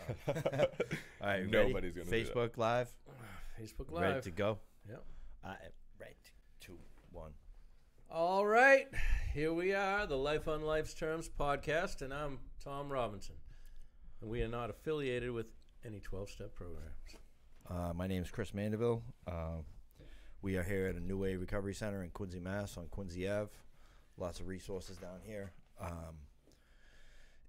All right, Nobody's going to do Facebook Live. Facebook Live. Ready to go? Yep. I am ready. 2, 1. All right. Here we are, the Life on Life's Terms podcast, and I'm Tom Robinson. And we are not affiliated with any 12-step programs. My name is Chris Mandeville. We are here at a New Way Recovery Center in Quincy, Mass. on Quincy Ave. Lots of resources down here.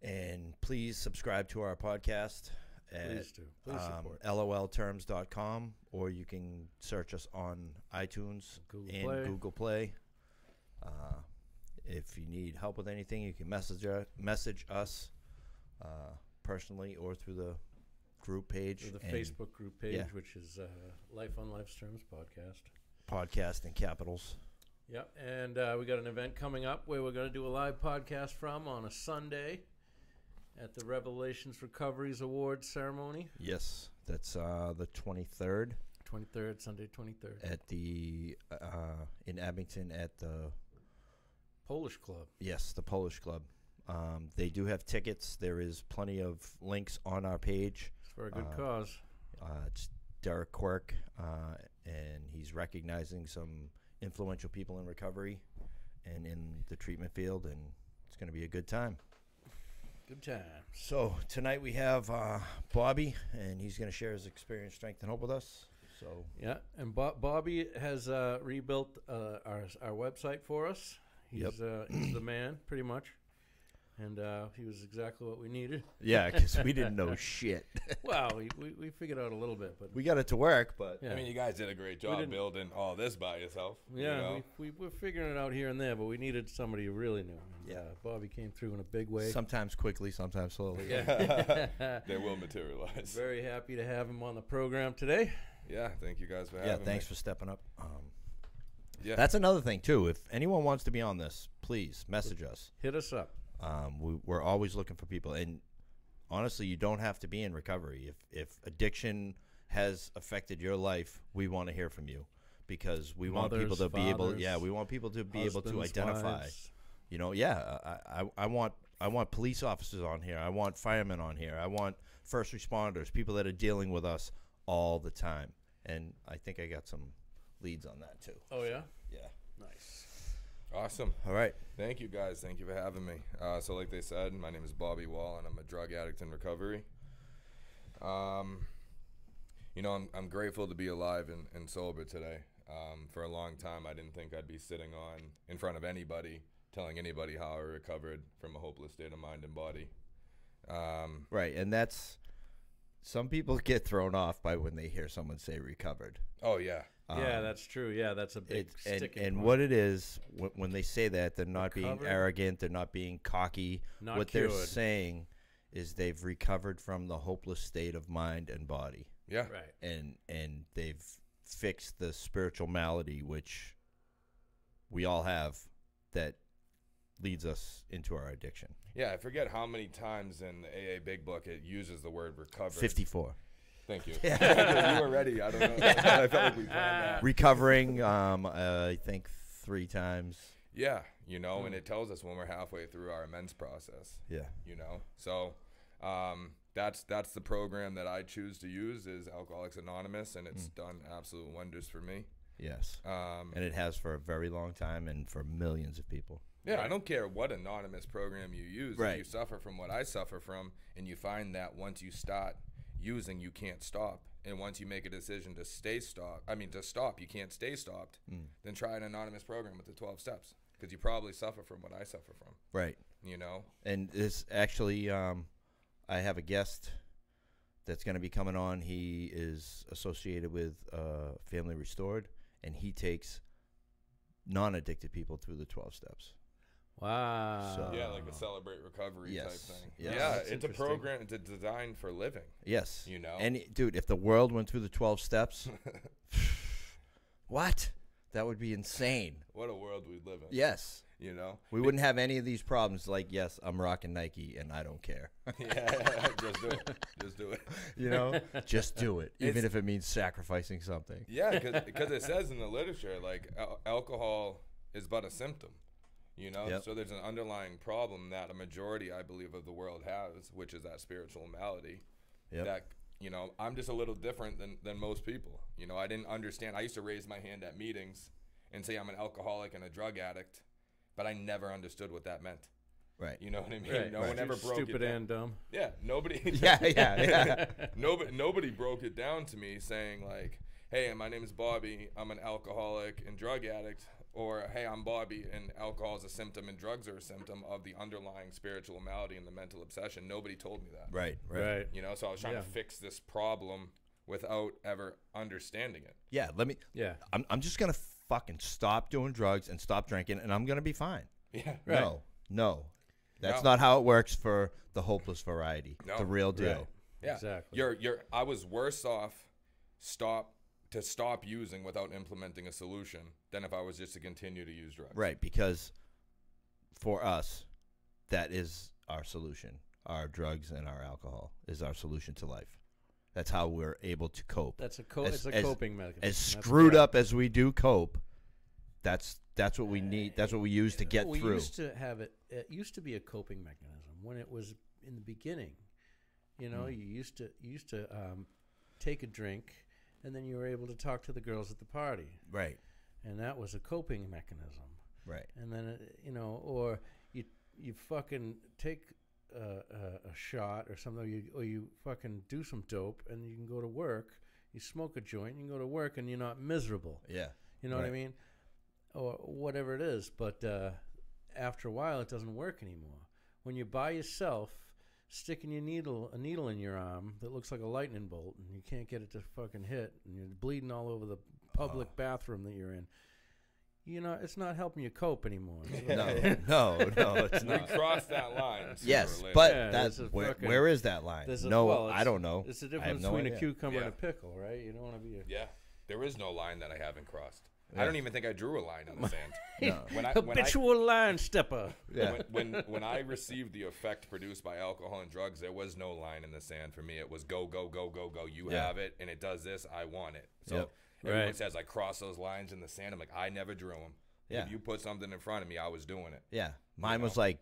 And please subscribe to our podcast at Please do. Please support. LOLTERMS.com, or you can search us on iTunes and Google Play. If you need help with anything, you can message us personally or through the group page. Through the Facebook group page, which is Life on Life's Terms podcast. Podcast in capitals. Yep, and we got an event coming up where we're going to do a live podcast from on a Sunday at the Revelations Recoveries Awards ceremony. Yes, that's the 23rd. 23rd, Sunday 23rd. At the, in Abington at the Polish Club. Yes, the Polish Club. They do have tickets. There is plenty of links on our page. It's for a good cause. It's Derek Quirk, and he's recognizing some influential people in recovery and in the treatment field, and it's going to be a good time. Good time. So tonight we have Bobby, and he's going to share his experience, strength, and hope with us. So yeah, and Bobby has rebuilt our website for us. He's the man, pretty much. And he was exactly what we needed. Yeah, because we didn't know shit. Well, we figured out a little bit, but we got it to work. But yeah. I mean, you guys did a great job building all this by yourself. Yeah, you know? we're figuring it out here and there, but we needed somebody who really knew. And, Bobby came through in a big way. Sometimes quickly, sometimes slowly. Yeah, they will materialize. Very happy to have him on the program today. Yeah, thank you guys for having me. Yeah, thanks for stepping up. Yeah, that's another thing too. If anyone wants to be on this, please message us. Hit us up. We're always looking for people, and honestly, you don't have to be in recovery. If addiction has affected your life, we want to hear from you, because we want people to be able. Yeah, we want people to be able to identify. Wives. You know, I want police officers on here. I want firemen on here. I want first responders, people that are dealing with us all the time, and I think I got some leads on that too. Oh yeah, yeah, nice. Awesome. All right. Thank you, guys. Thank you for having me. So like they said, my name is Bobby Wall, and I'm a drug addict in recovery. You know, I'm grateful to be alive and sober today. For a long time, I didn't think I'd be sitting in front of anybody, telling anybody how I recovered from a hopeless state of mind and body. Right, and that's, some people get thrown off by when they hear someone say recovered. Oh, yeah. Yeah, that's true. Yeah, that's a big sticking and point. what it is, when they say that, they're not being arrogant, they're not being cocky. Not what cured. they're saying is they've recovered from the hopeless state of mind and body. Yeah. Right. And they've fixed the spiritual malady, which we all have, that leads us into our addiction. Yeah, I forget how many times in the AA Big Book it uses the word recovered. 54. Thank you. You were ready. I don't know. I felt like we planned that. Recovering, I think 3 times. Yeah, you know, and it tells us when we're halfway through our amends process. Yeah. You know, so that's the program that I choose to use is Alcoholics Anonymous, and it's done absolute wonders for me. Yes. And it has for a very long time and for millions of people. Yeah, I don't care what anonymous program you use. Right. If you suffer from what I suffer from, and you find that once you start using, you can't stop, and once you make a decision to stop, you can't stay stopped, then try an anonymous program with the 12 steps, because you probably suffer from what I suffer from. Right. You know? And this actually, I have a guest that's going to be coming on. He is associated with Family Restored, and he takes non-addicted people through the 12 steps. Wow. So, yeah, like a celebrate recovery type thing. Yes. Yeah, That's it's a program. It's designed for living. Yes. You know? And, dude, if the world went through the 12 steps, what? That would be insane. What a world we'd live in. Yes. You know? We wouldn't have any of these problems like, yes, I'm rocking Nike and I don't care. Yeah, just do it. Just do it. You know? Just do it, even if it means sacrificing something. Yeah, because it says in the literature, like, alcohol is but a symptom. You know, Yep. so there's an underlying problem that a majority, I believe, of the world has, which is that spiritual malady. that, you know, I'm just a little different than most people. You know, I didn't understand. I used to raise my hand at meetings and say I'm an alcoholic and a drug addict, but I never understood what that meant. Right. You know what I mean? Right. No one ever broke it down. Stupid and dumb. Yeah, nobody. Yeah. Nobody broke it down to me saying like, hey, my name is Bobby. I'm an alcoholic and drug addict. Or, hey, I'm Bobby, and alcohol is a symptom and drugs are a symptom of the underlying spiritual malady and the mental obsession. Nobody told me that. Right. You know, so I was trying to fix this problem without ever understanding it. Yeah, I'm just going to fucking stop doing drugs and stop drinking, and I'm going to be fine. Yeah. Right. No. That's not how it works for the hopeless variety. No. The real deal. Right. Yeah. Exactly. I was worse off to stop using without implementing a solution than if I was just to continue to use drugs. Right, because for us, that is our solution. Our drugs and our alcohol is our solution to life. That's how we're able to cope. That's a coping mechanism. As screwed up as we do cope, that's what we need. That's what we use to get through. We used to have it. It used to be a coping mechanism when it was in the beginning. You know, you used to take a drink, and then you were able to talk to the girls at the party. Right. And that was a coping mechanism. Right. And then, or you fucking take a shot or something, or you fucking do some dope, and you can go to work, you smoke a joint, you can go to work, and you're not miserable. Yeah. You know what I mean? Or whatever it is. But after a while, it doesn't work anymore. When you're by yourself, sticking a needle in your arm that looks like a lightning bolt, and you can't get it to fucking hit, and you're bleeding all over the public bathroom that you're in. You know, it's not helping you cope anymore. No, it's We not. crossed that line. Yes, or later. but that's where is that line? I don't know. It's the difference between a cucumber and a pickle, right? You don't want to be Yeah, there is no line that I haven't crossed. I don't even think I drew a line in the sand. No. Habitual line stepper. Yeah. When I received the effect produced by alcohol and drugs, there was no line in the sand for me. It was go, go, go, go, go. You have it, and it does this. I want it. So everyone says I cross those lines in the sand. I'm like, I never drew them. Yeah. If you put something in front of me, I was doing it. Yeah. Mine was like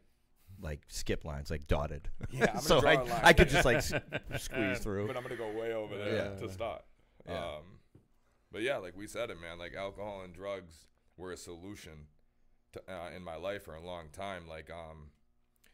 skip lines, like dotted. Yeah, I'm so draw a line. I could just like squeeze through. But I'm gonna go way over there to start. Yeah. But yeah, like we said it, man. Like alcohol and drugs were a solution to, in my life for a long time. Like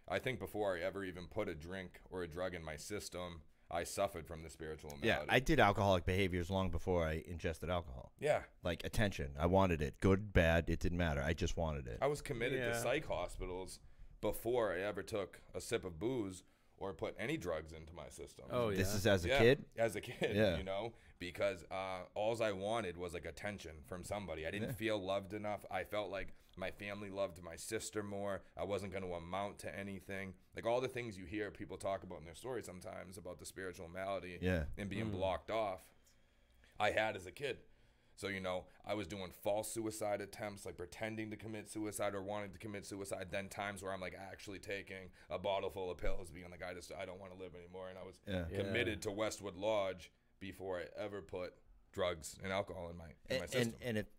I think before I ever even put a drink or a drug in my system, I suffered from the spiritual malady. Yeah, I did alcoholic behaviors long before I ingested alcohol. Yeah. Like attention. I wanted it. Good, bad, it didn't matter. I just wanted it. I was committed to psych hospitals before I ever took a sip of booze or put any drugs into my system. Oh, yeah. This is as a kid? As a kid, you know, because all I wanted was like attention from somebody. I didn't feel loved enough. I felt like my family loved my sister more. I wasn't going to amount to anything. Like all the things you hear people talk about in their stories sometimes about the spiritual malady and being blocked off, I had as a kid. So, you know, I was doing false suicide attempts, like pretending to commit suicide or wanting to commit suicide. Then times where I'm like actually taking a bottle full of pills, being like, I don't want to live anymore. And I was committed to Westwood Lodge before I ever put drugs and alcohol in my system. And it,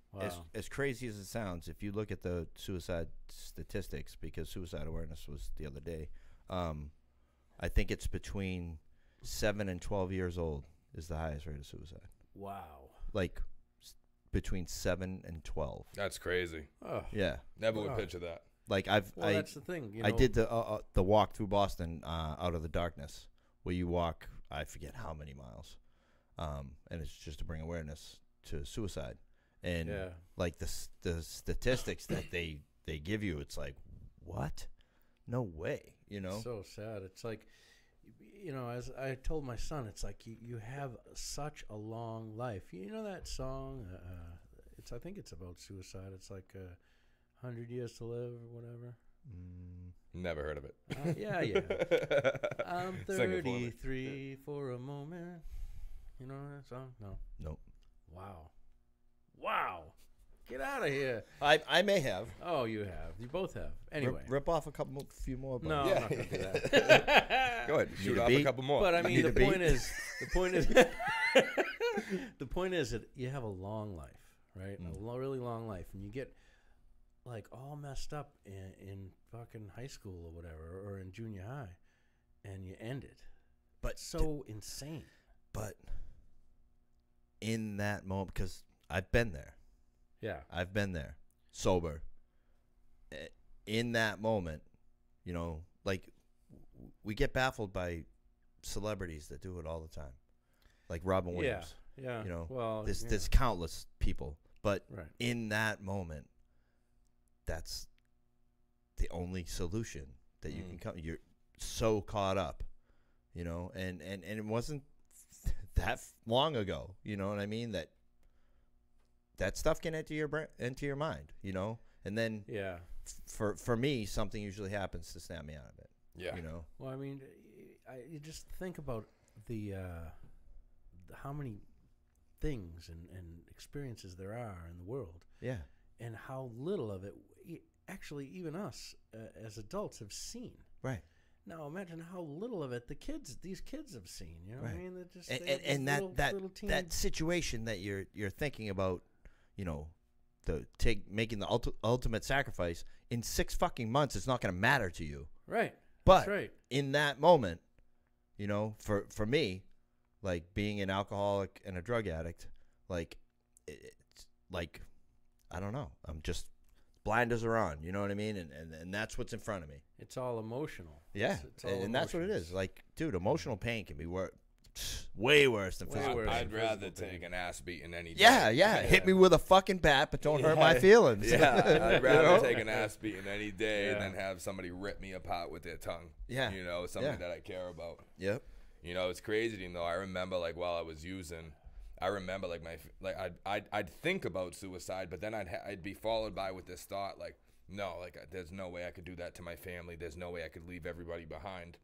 as crazy as it sounds, if you look at the suicide statistics, because suicide awareness was the other day, I think it's between 7 and 12 years old is the highest rate of suicide. Wow. Like between 7 and 12. That's crazy. Oh. Yeah. Never would picture that. Like that's the thing. You know? I did the walk through Boston out of the darkness, where you walk, I forget how many miles, and it's just to bring awareness to suicide. And like the statistics that they give you, it's like, what? No way, you know? So sad. It's like, you know, as I told my son, it's like you have such a long life. You know that song? I think it's about suicide. It's like 100 years to live or whatever. Never heard of it. Yeah. I'm 33 for a moment. You know that song? No. Nope. Wow. Get out of here. I may have. Oh, you have. You both have. Anyway. Rip off few more. No, I'm not going to do that. Go ahead. Shoot off a couple more. But I mean, the point is, the point is that you have a long life, right? A really long life, and you get like all messed up in fucking high school or whatever, or in junior high, and you end it. But so insane. But in that moment, because I've been there. Yeah. I've been there, sober. In that moment, you know, like we get baffled by celebrities that do it all the time, like Robin Williams. Yeah. You know, well, there's countless people, but right. in that moment, that's the only solution that you can come. You're so caught up, you know, and it wasn't that long ago. You know what I mean? That stuff can enter your mind, you know, and then for me, something usually happens to snap me out of it. Yeah, you know. Well, I mean, you just think about the how many things and experiences there are in the world. Yeah, and how little of it actually even us as adults have seen. Right. Now imagine how little of it these kids have seen. You know what I mean? They're just and that situation that you're thinking about, you know, making the ultimate sacrifice in 6 fucking months, it's not going to matter to you. Right. But right. in that moment, you know, for me, like being an alcoholic and a drug addict, like it's like I don't know, I'm just blinders are on, you know what I mean, and that's what's in front of me. It's all emotional. Yeah, it's all and that's what it is. Like, dude, emotional pain can be way worse than physical. I'd rather take an ass beating any day. Yeah. Hit me with a fucking bat, but don't hurt my feelings. Yeah, I'd rather take an ass beating any day than have somebody rip me apart with their tongue. Yeah, you know, something that I care about. Yep. You know, it's crazy though. I remember like while I was using, I remember like I'd think about suicide, but then I'd be followed by with this thought like, no, like there's no way I could do that to my family. There's no way I could leave everybody behind.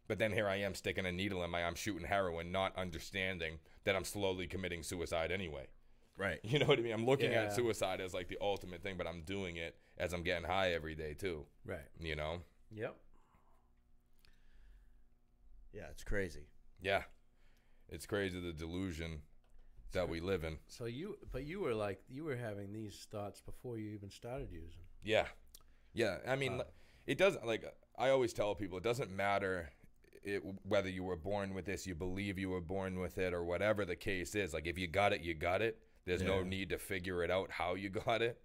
But then here I am sticking a needle in my arm, shooting heroin, not understanding that I'm slowly committing suicide anyway. Right. You know what I mean? I'm looking at suicide as like the ultimate thing, but I'm doing it as I'm getting high every day too. Right. You know? Yep. Yeah, it's crazy. Yeah. It's crazy the delusion that we live in. So you were having these thoughts before you even started using. Yeah. Yeah. I mean, it doesn't, like, I always tell people, it doesn't matter whether you were born with this, you believe you were born with it, or whatever the case is. Like, if you got it, you got it. There's no need to figure it out how you got it.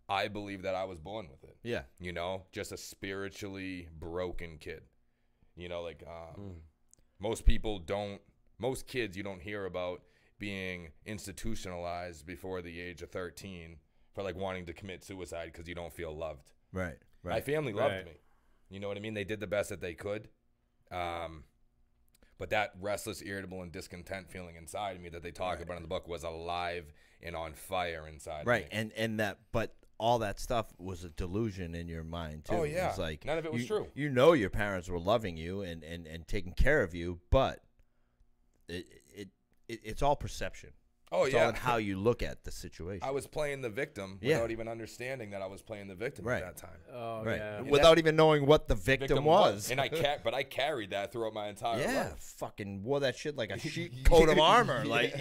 I believe that I was born with it. Yeah. You know, just a spiritually broken kid. You know, like, most kids you don't hear about being institutionalized before the age of 13 for like wanting to commit suicide because you don't feel loved. Right. My family loved me. You know what I mean? They did the best that they could. But that restless, irritable, and discontent feeling inside me that they talk about in the book was alive and on fire inside me. And but all that stuff was a delusion in your mind too. Oh yeah. It was like none of it was true. You know your parents were loving you and taking care of you, but it's all perception. Oh it's yeah. all in how you look at the situation. I was playing the victim without even understanding that I was playing the victim at that time. Oh right. yeah. Without even knowing what the victim was. And but I carried that throughout my entire life. Yeah, fucking wore that shit like a sheet coat of armor. Like,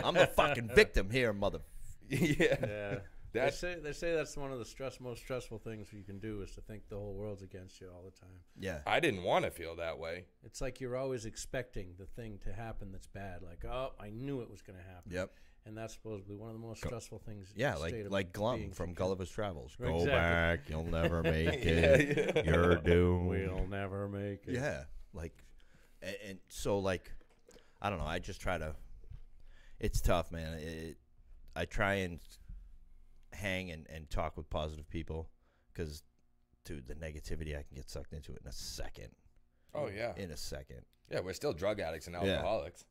I'm the fucking victim here, mother. Yeah. They say that's one of the most stressful things you can do is to think the whole world's against you all the time. Yeah. I didn't want to feel that way. It's like you're always expecting the thing to happen that's bad. Like, oh, I knew it was going to happen. Yep. And that's supposedly one of the most stressful things. Yeah, like Glum from Gulliver's Travels. Right, Go back, you'll never make it. You're doomed. We'll never make it. Yeah, like, and so like, I don't know. I just try to. It's tough, man. I try and hang and talk with positive people because, dude, the negativity, I can get sucked into it in a second. Oh yeah, in a second. Yeah, we're still drug addicts and alcoholics.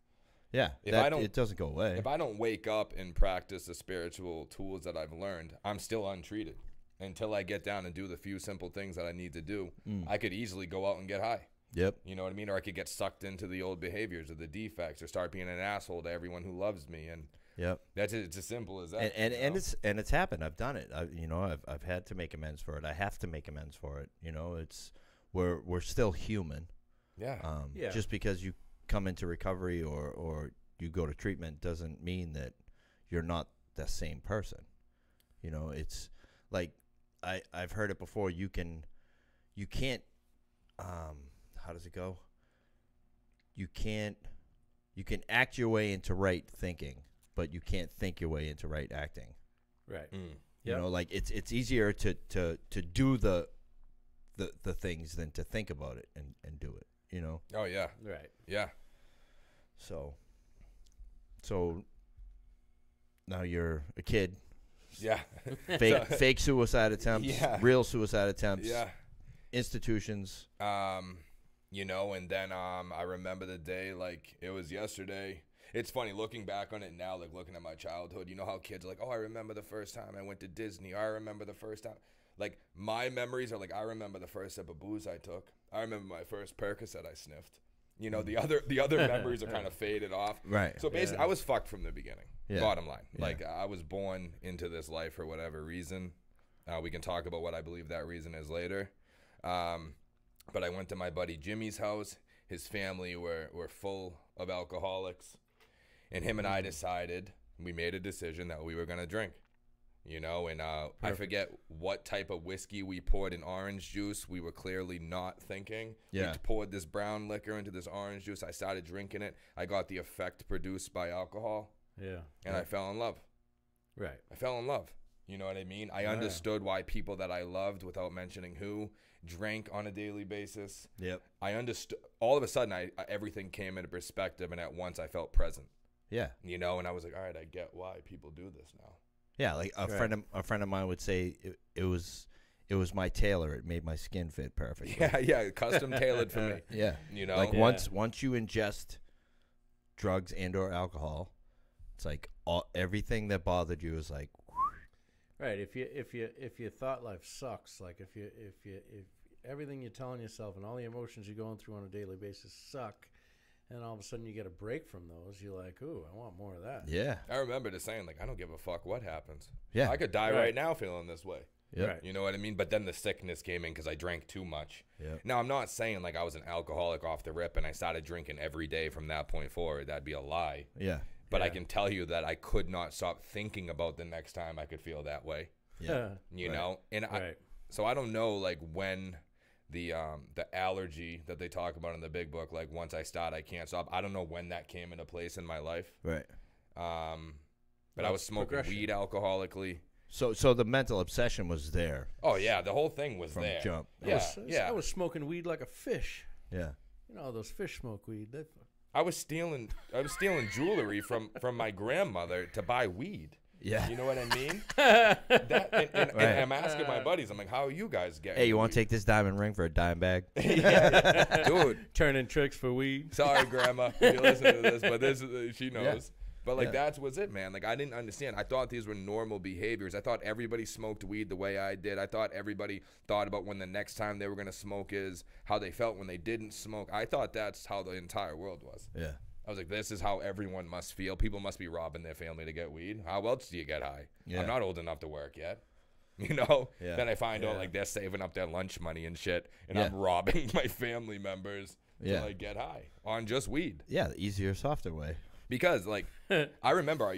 Yeah, it doesn't go away. If I don't wake up and practice the spiritual tools that I've learned, I'm still untreated until I get down and do the few simple things that I need to do. I could easily go out and get high. Yep. You know what I mean? Or I could get sucked into the old behaviors or the defects, or start being an asshole to everyone who loves me. And yep, it's as simple as that. And it's happened. I've done it. I've had to make amends for it. I have to make amends for it. You know, we're still human. Yeah. Just because you come into recovery or you go to treatment doesn't mean that you're not the same person. You know, it's like I've heard it before. You can't. How does it go? you can act your way into right thinking, but you can't think your way into right acting. Right. You know, like it's easier to do the things than to think about it and do it, you know? Oh, yeah. Right. Yeah. So now you're a kid. Yeah. Fake suicide attempts, Yeah. real suicide attempts, Yeah. institutions. You know, and then I remember the day like it was yesterday. It's funny looking back on it now, like looking at my childhood. You know how kids are like, oh, I remember the first time I went to Disney. I remember the first time. Like, my memories are like, I remember the first sip of booze I took. I remember my first Percocet I sniffed. You know, the other memories are kind of faded off. Right. So basically, I was fucked from the beginning. Yeah. Bottom line. Yeah. Like, I was born into this life for whatever reason. We can talk about what I believe that reason is later. But I went to my buddy Jimmy's house. His family were full of alcoholics. And him and I decided, we made a decision that we were going to drink. You know, and I forget what type of whiskey we poured in orange juice. We were clearly not thinking. Yeah. We poured this brown liquor into this orange juice. I started drinking it. I got the effect produced by alcohol. Yeah. And I fell in love. Right. I fell in love. You know what I mean? I understood why people that I loved, without mentioning who, drank on a daily basis. Yep. I understood. All of a sudden, everything came into perspective, and at once I felt present. Yeah. You know, and I was like, all right, I get why people do this now. Yeah, like a friend of mine would say it was my tailor. It made my skin fit perfectly. Yeah, custom tailored for me. Yeah, you know, like once you ingest drugs and or alcohol, it's like everything that bothered you is like. Right. If you thought life sucks, like if everything you're telling yourself and all the emotions you're going through on a daily basis suck, and all of a sudden you get a break from those, you're like, ooh, I want more of that. Yeah. I remember just saying, like, I don't give a fuck what happens. Yeah. I could die right now feeling this way. Yeah. Right. You know what I mean? But then the sickness came in because I drank too much. Yeah. Now, I'm not saying like I was an alcoholic off the rip and I started drinking every day from that point forward. That'd be a lie. Yeah. But I can tell you that I could not stop thinking about the next time I could feel that way. Yeah. You know? And so I don't know like when the allergy that they talk about in the big book, like once I start, I can't stop. I don't know when that came into place in my life. Right. But I was smoking weed alcoholically. So the mental obsession was there. Oh yeah, the whole thing was from there. Jump. Yeah, I was smoking weed like a fish. Yeah. You know, those fish smoke weed. I was stealing jewelry from my grandmother to buy weed. Yeah. You know what I mean? And I'm asking my buddies, I'm like, how are you guys getting Hey, you want to take this diamond ring for a dime bag? Dude. Turning tricks for weed. Sorry, Grandma, if you listen to this, but she knows. Yeah. But, like, that was it, man. Like, I didn't understand. I thought these were normal behaviors. I thought everybody smoked weed the way I did. I thought everybody thought about when the next time they were going to smoke is, how they felt when they didn't smoke. I thought that's how the entire world was. Yeah. I was like, this is how everyone must feel. People must be robbing their family to get weed. How else do you get high? Yeah. I'm not old enough to work yet. You know? Yeah. Then I find out, like, they're saving up their lunch money and shit, and I'm robbing my family members to, like, get high on just weed. Yeah, the easier, softer way. Because, like, I remember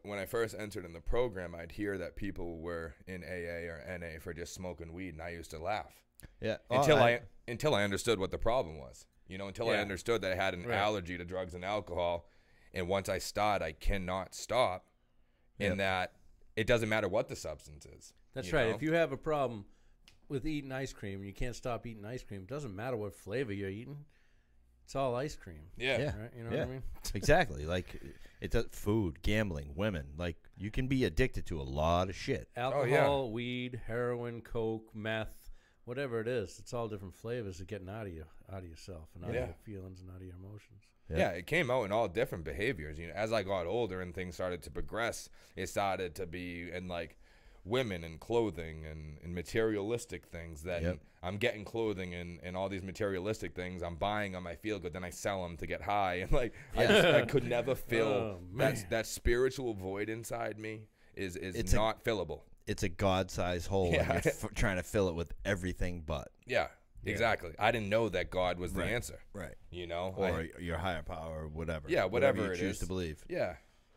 when I first entered in the program, I'd hear that people were in AA or NA for just smoking weed, and I used to laugh. Yeah. Until I understood what the problem was. You know, until I understood that I had an allergy to drugs and alcohol. And once I start, I cannot stop. In that it doesn't matter what the substance is. That's right. Know? If you have a problem with eating ice cream and you can't stop eating ice cream, it doesn't matter what flavor you're eating. It's all ice cream. Yeah. Right? You know what I mean? Exactly. Like, it's food, gambling, women. Like, you can be addicted to a lot of shit. Alcohol, weed, heroin, coke, meth, whatever it is. It's all different flavors of getting out of yourself and out of your feelings and out of your emotions. Yeah, it came out in all different behaviors. You know, as I got older and things started to progress, it started to be in like women and clothing and materialistic things that I'm getting clothing and all these materialistic things. I'm buying them. I feel good. Then I sell them to get high. And like, I could never fill that spiritual void inside me is not fillable. It's a God-sized hole. And you're trying to fill it with everything but. Yeah. Exactly. I didn't know that God was the answer. Right. You know? Or your higher power or whatever. Yeah, whatever you it choose is. to believe. Yeah.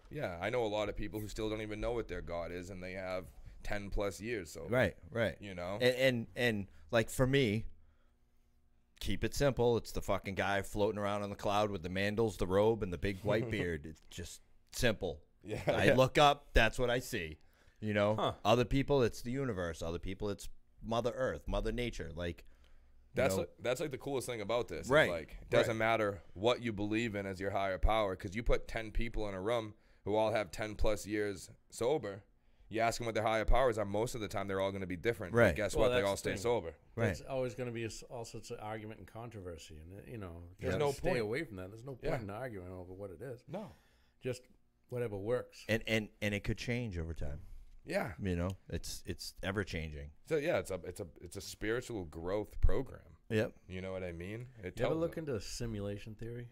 Yeah. I know a lot of people who still don't even know what their God is, and they have 10+ years. So Right. You know? And like for me, keep it simple. It's the fucking guy floating around on the cloud with the mandals, the robe, and the big white beard. It's just simple. Yeah. I look up, that's what I see. You know, other people, it's the universe. Other people, it's Mother Earth, Mother Nature. Like, that's like the coolest thing about this. Right. It's like, it doesn't matter what you believe in as your higher power, because you put 10 people in a room who all have 10 plus years sober. You ask them what their higher powers are. Most of the time, they're all going to be different. Right. And guess what? They all stay sober. Right. There's always going to be all sorts of argument and controversy, and you know, There's no stay point. away from that. There's no point in arguing over what it is. No. Just whatever works. And it could change over time. Yeah. You know, it's ever changing. So yeah, it's a spiritual growth program. Yep. You know what I mean? You ever look into simulation theory?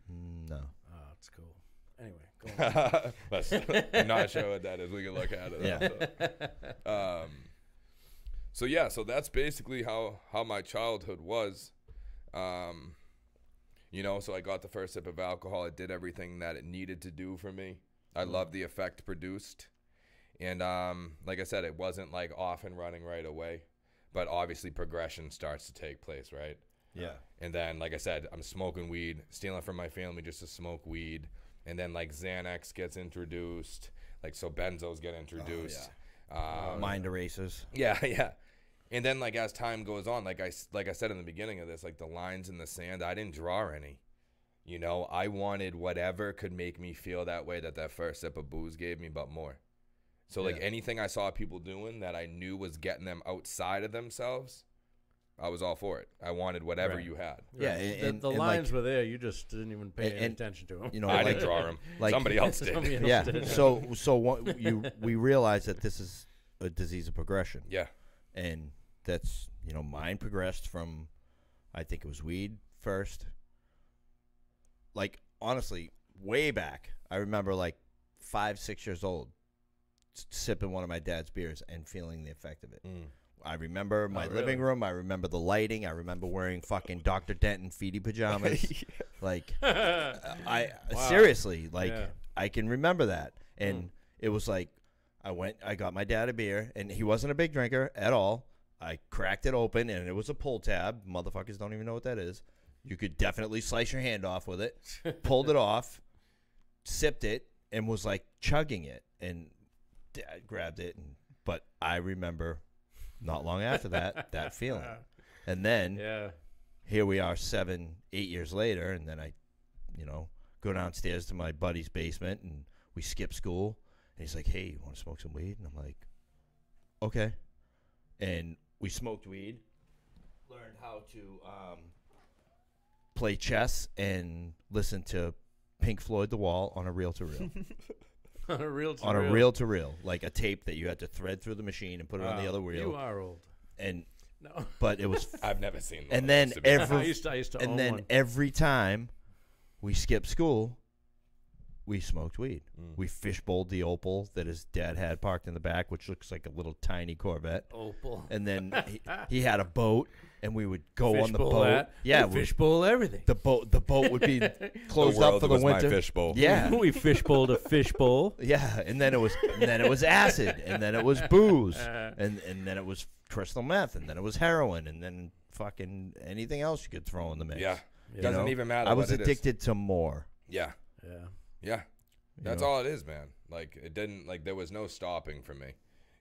No. Oh, it's cool. Anyway, go on. I'm not sure what that is. We can look at it. Yeah. So that's basically how my childhood was. You know, so I got the first sip of alcohol. It did everything that it needed to do for me. I loved the effect produced. And like I said, it wasn't like off and running right away. But obviously progression starts to take place, right? Yeah. And then, like I said, I'm smoking weed, stealing from my family just to smoke weed. And then, like, Xanax gets introduced. Like, so benzos get introduced. Mind erasers. Yeah, yeah. And then, like, as time goes on, like I said in the beginning of this, like, the lines in the sand, I didn't draw any. You know, I wanted whatever could make me feel that way that first sip of booze gave me, but more. So, like, anything I saw people doing that I knew was getting them outside of themselves, I was all for it. I wanted whatever you had. Yeah, and the and lines like, were there. You just didn't even pay any attention to them. You know, I like, didn't draw them. like Somebody else did. Yeah. So we realize that this is a disease of progression. Yeah. And that's, you know, mine progressed from, I think it was weed first. Like, honestly, way back, I remember like 5, 6 years old, sipping one of my dad's beers and feeling the effect of it. I remember my living room. I remember the lighting. I remember wearing fucking Dr. Denton feety pajamas. Like, seriously, like, I can remember that. And it was like, I got my dad a beer, and he wasn't a big drinker at all. I cracked it open, and it was a pull tab. Motherfuckers don't even know what that is. You could definitely slice your hand off with it. Pulled it off, sipped it, and was like chugging it. And Dad grabbed it, but I remember not long after that feeling. And then here we are 7, 8 years later, and then I, you know, go downstairs to my buddy's basement, and we skip school. And he's like, hey, you want to smoke some weed? And I'm like, okay. And we smoked weed, learned how to play chess, and listen to Pink Floyd The Wall on a reel-to-reel. On a reel-to-reel. On a reel-to-reel, like a tape that you had to thread through the machine and put it on the other reel. You are old. And no, but it was. I've never seen. And then I used to and own then one. every time we skipped school, we smoked weed. We fishbowled the Opal that his dad had parked in the back, which looks like a little tiny Corvette. Opal. And then he had a boat, and we would go on the Fishbowl boat. that. Yeah, We fishbowl everything. the boat would be closed up for the was winter. my fishbowl. Yeah, We fishbowled a fishbowl. yeah, and then it was acid, and then it was booze, and then it was crystal meth, and then it was heroin, and then fucking anything else you could throw in the mix. Yeah. You Doesn't know? even matter. I was what it is. addicted to more. Yeah. Yeah. Yeah. That's know? all it is, man. Like, it didn't, like, there was no stopping for me,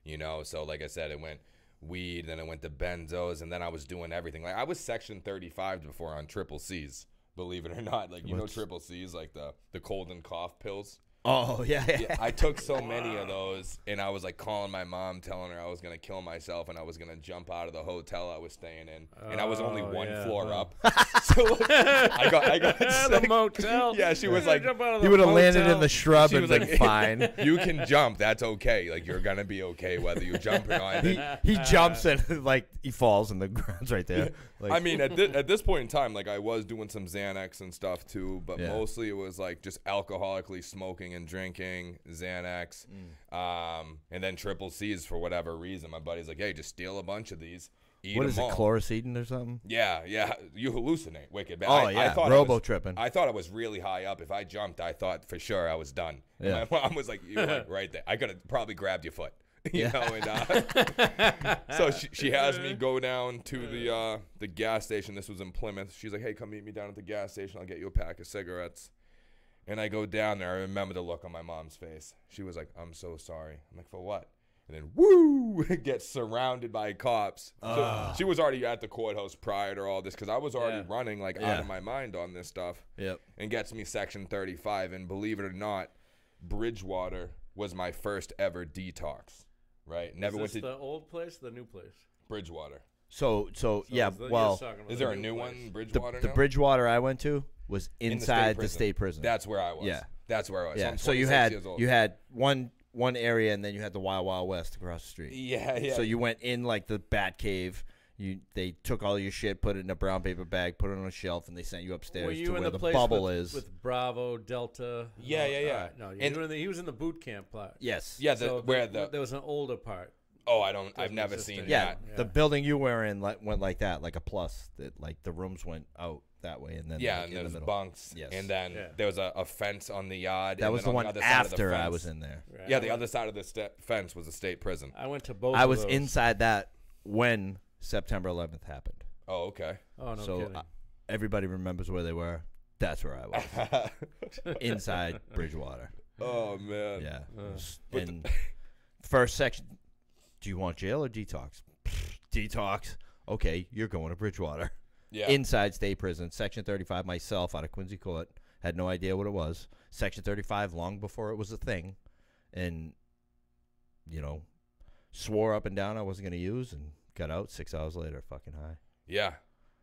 you know? So, like I said, it went weed, then it went to benzos, and then I was doing everything. Like, I was Section 35 before on triple C's, believe it or not. Like, you know triple C's, like the cold and cough pills? Oh, yeah. I took so many of those, and I was, like, calling my mom, telling her I was going to kill myself, and I was going to jump out of the hotel I was staying in. And I was only one floor up. So I got The motel. Yeah, she was like, You would have landed in the shrub She and was been like, fine. you can jump. That's okay. Like, you're going to be okay whether you jump or not. He jumps and, like, he falls and the ground's right there. Like, I mean, at this point in time, like, I was doing some Xanax and stuff too, but Yeah. mostly it was like just alcoholically smoking and drinking, Xanax, and then triple C's for whatever reason. My buddy's like, hey, just steal a bunch of these, eat what them is it, all. chlorocidin or something? Yeah, you hallucinate wicked bad. Oh, I yeah, thought robo-tripping. I thought I was really high up. If I jumped, I thought for sure I was done. Yeah. And my mom was like, you were like right there. I could have probably grabbed your foot. You know, and so she has me go down to the gas station. This was in Plymouth. She's like, hey, come meet me down at the gas station. I'll get you a pack of cigarettes. And I go down there. I remember the look on my mom's face. She was like, I'm so sorry. I'm like, for what? And then, woo, gets surrounded by cops. So she was already at the courthouse prior to all this because I was already running like out of my mind on this stuff. Yep. And gets me Section 35. And believe it or not, Bridgewater was my first ever detox. Right? Never went to the old place, or the new place. Bridgewater. So yeah. Well, is there a new one, Bridgewater? The Bridgewater I went to was inside the state prison. That's where I was. Yeah, that's where I was. Yeah. So you had one area, and then you had the Wild Wild West across the street. Yeah. So you went in like the Bat Cave. They took all your shit, put it in a brown paper bag, put it on a shelf, and they sent you upstairs to where the bubble is. With Bravo, Delta. Yeah. Right. No, he was in the boot camp part. Yes. Yeah. There was an older part. Oh, I've never seen that. Yeah, the building you were in went like that, like a plus. That like the rooms went out that way, and then and there was bunks. Yes. And then there was a fence on the yard. That was the one after I was in there. Right. Yeah, the other side of the fence was a state prison. I went to both. I was inside that when September 11th happened. Oh, okay. Oh, no so kidding. Everybody remembers where they were. That's where I was. Inside Bridgewater. Oh man. Yeah. And first section. Do you want jail or detox? Detox. Okay, you're going to Bridgewater. Yeah. Inside state prison. Section 35, myself, out of Quincy Court. Had no idea what it was. Section 35, long before it was a thing. And, swore up and down I wasn't going to use and got out 6 hours later, fucking high. Yeah.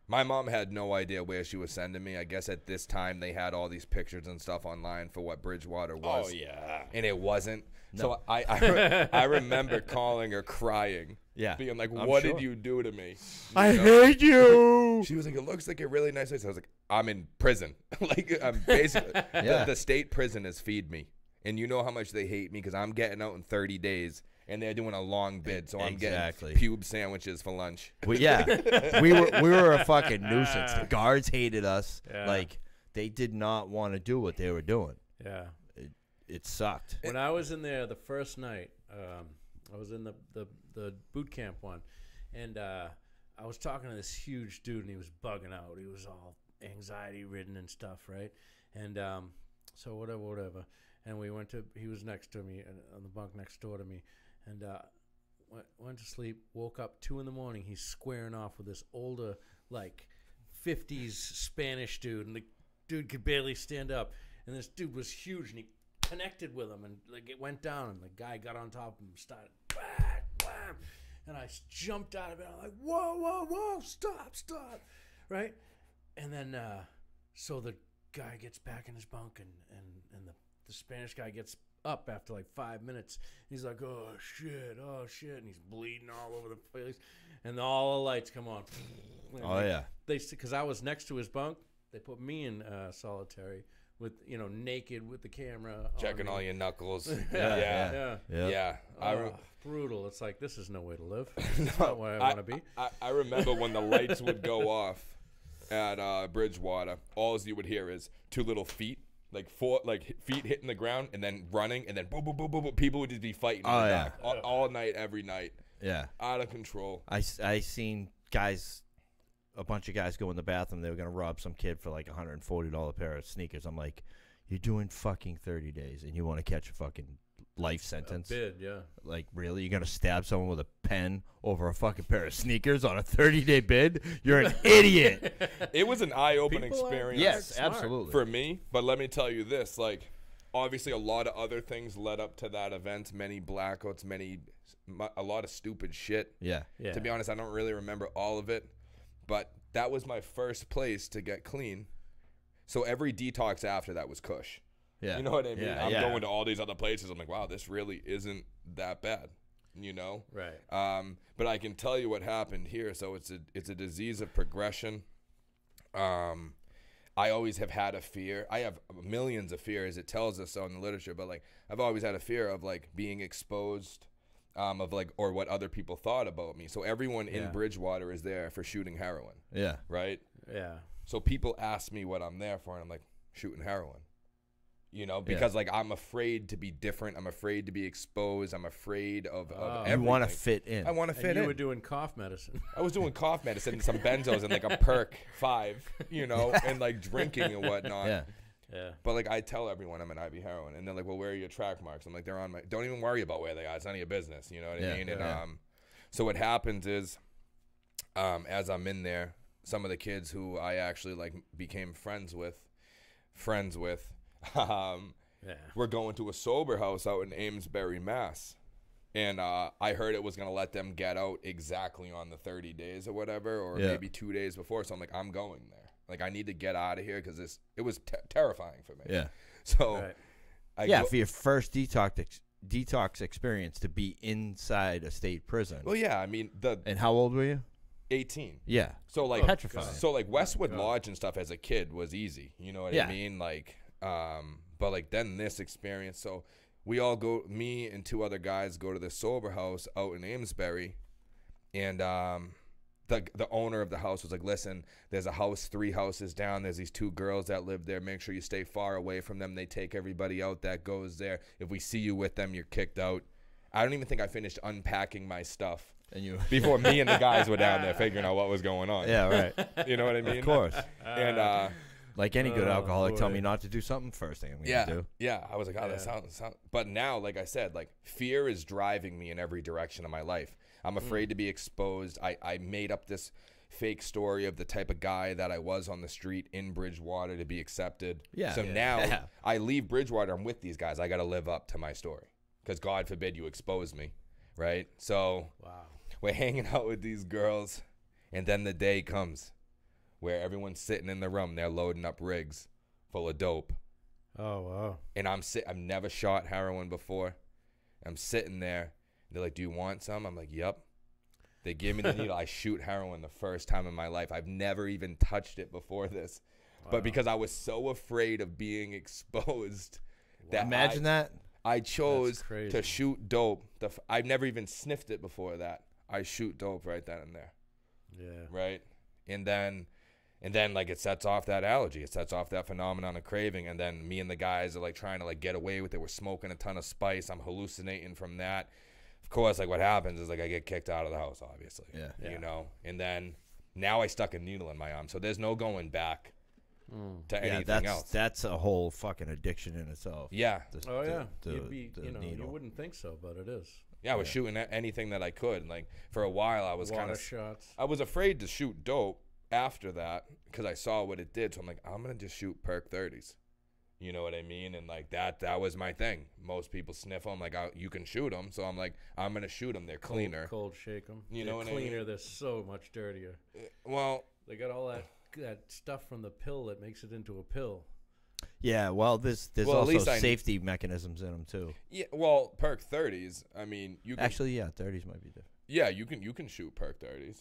My mom had no idea where she was sending me. I guess at this time they had all these pictures and stuff online for what Bridgewater was. Oh, yeah. And it wasn't. No. So I remember calling her crying. Yeah. Being like, what did you do to me? I hate you. She was like, it looks like a really nice place. I was like, I'm in prison. Like, I'm basically, the state prison is feed me. And you know how much they hate me because I'm getting out in 30 days. And they're doing a long bid, so I'm getting pube sandwiches for lunch. Well, yeah, we were a fucking nuisance. The guards hated us. Yeah. Like, they did not want to do what they were doing. Yeah. It sucked. When I was in there the first night, I was in the boot camp one, and I was talking to this huge dude, and he was bugging out. He was all anxiety-ridden and stuff, right? And so whatever. And he was next to me, on the bunk next door to me. And went to sleep, woke up 2 a.m. He's squaring off with this older, like, 50s Spanish dude. And the dude could barely stand up. And this dude was huge, and he connected with him. And, like, it went down, and the guy got on top of him and started, wham, wham. And I jumped out of it. I'm like, whoa, stop. Right? And then, so the guy gets back in his bunk, and the Spanish guy gets up after like 5 minutes. He's like, oh shit, and he's bleeding all over the place, and all the lights come on. And because I was next to his bunk, they put me in solitary with naked with the camera checking all your knuckles. Yeah. Brutal. It's like, this is no way to live. That's not where I want to be. I remember when the lights would go off at Bridgewater, all you would hear is 2 little feet. Like feet hitting the ground and then running and then boom, boom, boom, boom, boom. People would just be fighting in the dark all night, every night. Yeah. Out of control. I seen a bunch of guys go in the bathroom. They were going to rob some kid for like $140 pair of sneakers. I'm like, you're doing fucking 30 days and you want to catch a fucking life sentence? Bid, yeah. Like, really? You're going to stab someone with a pen over a fucking pair of sneakers on a 30-day bid? You're an idiot. It was an eye-opening experience. Yes, absolutely. For me, but let me tell you this, like, obviously a lot of other things led up to that event, many blackouts, a lot of stupid shit. Yeah. To be honest, I don't really remember all of it, but that was my first place to get clean. So every detox after that was cush. Yeah. You know what I mean? Yeah, I'm going to all these other places. I'm like, wow, this really isn't that bad, Right. But I can tell you what happened here. So it's a disease of progression. I always have had a fear. I have millions of fears. It tells us so in the literature. But like, I've always had a fear of like being exposed, of like, or what other people thought about me. So everyone in Bridgewater is there for shooting heroin. Yeah. Right. Yeah. So people ask me what I'm there for, and I'm like, shooting heroin. You know, because like I'm afraid to be different. I'm afraid to be exposed. I'm afraid of everything. You want to fit in. I want to fit in. You were doing cough medicine. I was doing cough medicine and some benzos and like a perk 5, you know, and like drinking and whatnot. Yeah. Yeah. But like I tell everyone I'm an IV heroin, and they're like, "Well, where are your track marks?" I'm like, "They're on my." Don't even worry about where they are. It's none of your business. You know what I mean? And so what happens is, as I'm in there, some of the kids who I actually like became friends with, we're going to a sober house out in Amesbury, Mass. And I heard it was going to let them get out exactly on the 30 days or whatever, or maybe 2 days before. So I'm like, I'm going there. Like, I need to get out of here because it was terrifying for me. Yeah. So, for your first detox experience to be inside a state prison. Well, yeah, I mean, And how old were you? 18. Yeah. So, like, petrified. So, like, Westwood Lodge and stuff as a kid was easy. You know what I mean? Like, but, like, then this experience. So, we all go, me and 2 other guys go to this sober house out in Amesbury. And the owner of the house was like, listen, there's a house 3 houses down. There's these 2 girls that live there. Make sure you stay far away from them. They take everybody out that goes there. If we see you with them, you're kicked out. I don't even think I finished unpacking my stuff before me and the guys were down there figuring out what was going on. Yeah, right. You know what I mean? Of course. And like any good alcoholic, tell me not to do something. First thing I'm going to do. Yeah. I was like, that sounds. But now, like I said, like fear is driving me in every direction of my life. I'm afraid to be exposed. I made up this fake story of the type of guy that I was on the street in Bridgewater to be accepted. Yeah. So now I leave Bridgewater. I'm with these guys. I got to live up to my story because God forbid you expose me, right? So we're hanging out with these girls, and then the day comes where everyone's sitting in the room. They're loading up rigs full of dope. Oh, wow. And I've never shot heroin before. I'm sitting there. They're like, do you want some? I'm like, yep. They give me the needle. I shoot heroin the first time in my life. I've never even touched it before this. Wow. But because I was so afraid of being exposed that Imagine that. I chose to shoot dope. I've never even sniffed it before that. I shoot dope right then and there. Yeah. Right? And then like it sets off that allergy. It sets off that phenomenon of craving. And then me and the guys are like trying to like get away with it. We're smoking a ton of spice. I'm hallucinating from that. Of course, like what happens is like I get kicked out of the house, obviously. Yeah. You know? And then now I stuck a needle in my arm. So there's no going back to anything else. That's a whole fucking addiction in itself. Yeah. You wouldn't think so, but it is. Yeah, I was shooting at anything that I could. And like for a while I was kind of shots. I was afraid to shoot dope after that because I saw what it did. So I'm like, I'm going to just shoot perk 30s. You know what I mean? And like that was my thing. Most people sniff them. Like, you can shoot them. So I'm like, I'm going to shoot them. They're cleaner. Cold shake them. You know what I mean? Cleaner. They're so much dirtier. Well, they got all that stuff from the pill that makes it into a pill. Yeah, well, there's also safety mechanisms in them too. Yeah, well, perk 30s. I mean, you can, actually, 30s might be different. Yeah, you can shoot perk 30s.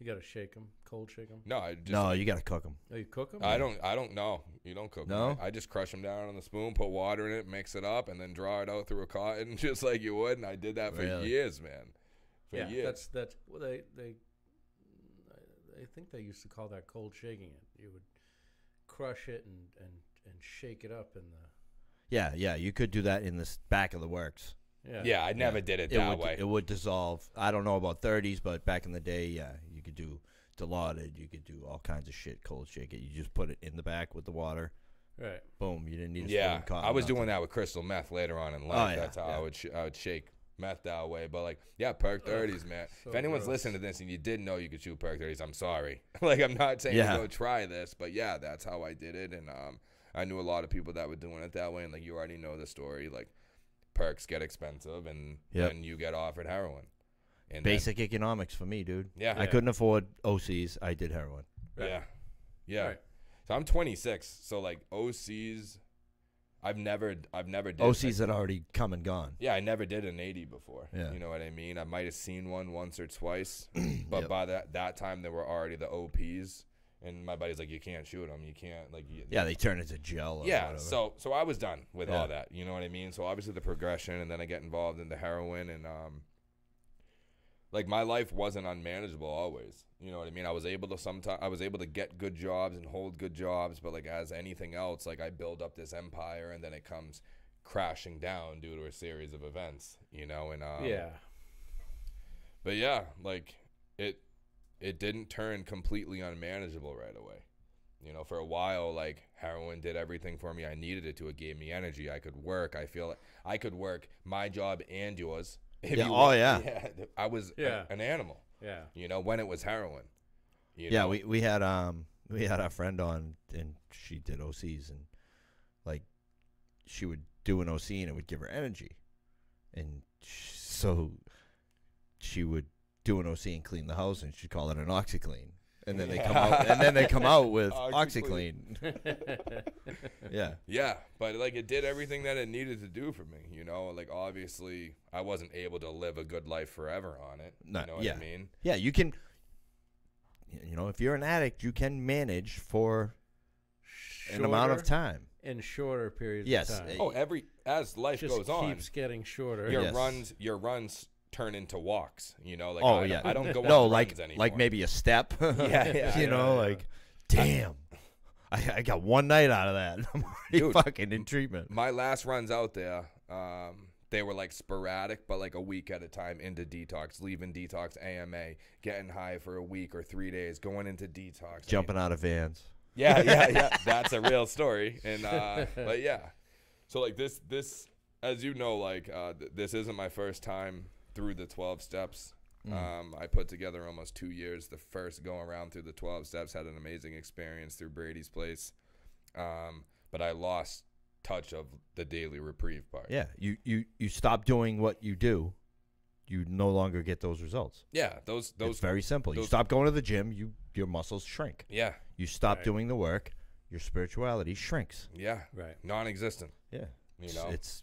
You gotta shake them, cold shake them. No, you gotta cook them. Oh, you cook them? I don't know. You don't cook them. No, I just crush them down on the spoon, put water in it, mix it up, and then draw it out through a cotton, just like you would. And I did that for years, man. Years. That's well, they I think they used to call that cold shaking it. You would crush it and shake it up in the. Yeah, you could do that in the back of the works. Yeah, I never did it that way. It would dissolve. I don't know about 30s, but back in the day, you could do dilaudid. You could do all kinds of shit, cold shake it. You just put it in the back with the water. Right. Boom. You didn't need a spoon. Cotton, I was doing that with crystal meth later on in life. Oh, yeah, That's how I would shake meth that way. But like, perk 30s, man. So if anyone's listening to this and you didn't know you could shoot perk 30s, I'm sorry. Like, I'm not saying to go try this, but that's how I did it. And I knew a lot of people that were doing it that way. And like, you already know the story. Like, perks get expensive, and then you get offered heroin. And basic economics for me, dude. Yeah. I couldn't afford OCs. I did heroin. Right. Yeah. Right. So I'm 26. So like OCs, I've never did OCs had already come and gone. Yeah, I never did an 80 before. Yeah. You know what I mean? I might have seen one once or twice, but by that time there were already the OPs. And my buddy's like, you can't shoot them. You can't, like... they turn into gel or whatever. So I was done with all that. You know what I mean? So obviously the progression, and then I get involved in the heroin, and like my life wasn't unmanageable always. You know what I mean? I was able to get good jobs and hold good jobs, but like as anything else, like I build up this empire and then it comes crashing down due to a series of events, you know, and yeah. But yeah, like it didn't turn completely unmanageable right away. You know, for a while, like heroin did everything for me. I needed it to. It gave me energy. I could work. I feel like I could work my job and yours. Yeah. I was an animal. Yeah. You know, when it was heroin. You Yeah, know? we had our friend on, and she did OCs, and like she would do an OC and it would give her energy, and so she would do an OC and clean the house, and she'd call it an OxyClean, and then they come out with OxyClean. Yeah. Yeah, but like it did everything that it needed to do for me, you know? Like obviously I wasn't able to live a good life forever on it. You know what I mean? Yeah, you can, you know, if you're an addict, you can manage for an amount of time. In shorter periods Yes. of time. Oh, as life Just goes on, keeps getting shorter. your runs turn into walks, you know? Like I don't go no, on like runs anymore. like maybe a step. Yeah, you know, like damn. I got one night out of that. I'm already Dude, fucking in treatment. My last runs out there, they were like sporadic, but like a week at a time into detox, leaving detox AMA, getting high for a week or 3 days, going into detox. Jumping out of vans. Yeah. That's a real story. And but yeah. So like this as you know, like this isn't my first time through the 12 steps. I put together almost 2 years. The first go around through the 12 steps, had an amazing experience through Brady's place. But I lost touch of the daily reprieve part. Yeah, you stop doing what you do, you no longer get those results. Yeah, those it's very simple. You stop going to the gym, your muscles shrink. Yeah. You stop doing the work, your spirituality shrinks. Yeah. Right. Non-existent. Yeah. You know. It's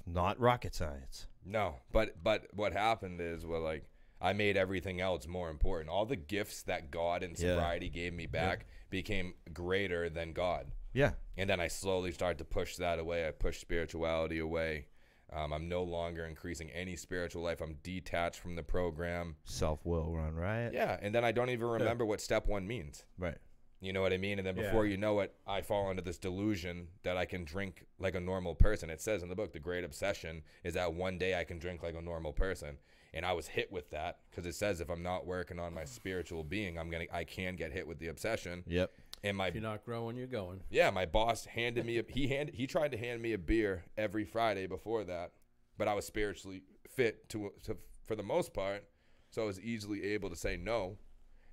not rocket science. No, but what happened is, well, like I made everything else more important. All the gifts that God and sobriety gave me back became greater than God. Yeah. And then I slowly started to push that away. I pushed spirituality away. I'm no longer increasing any spiritual life. I'm detached from the program. Self-will run riot. Yeah, and then I don't even remember what step 1 means. Right. You know what I mean? And then before you know it, I fall into this delusion that I can drink like a normal person. It says in the book, the great obsession is that one day I can drink like a normal person. And I was hit with that because it says if I'm not working on my spiritual being, I can get hit with the obsession. Yep. And if you're not growing, you're going. Yeah, my boss handed me he tried to hand me a beer every Friday before that, but I was spiritually fit to for the most part, so I was easily able to say no.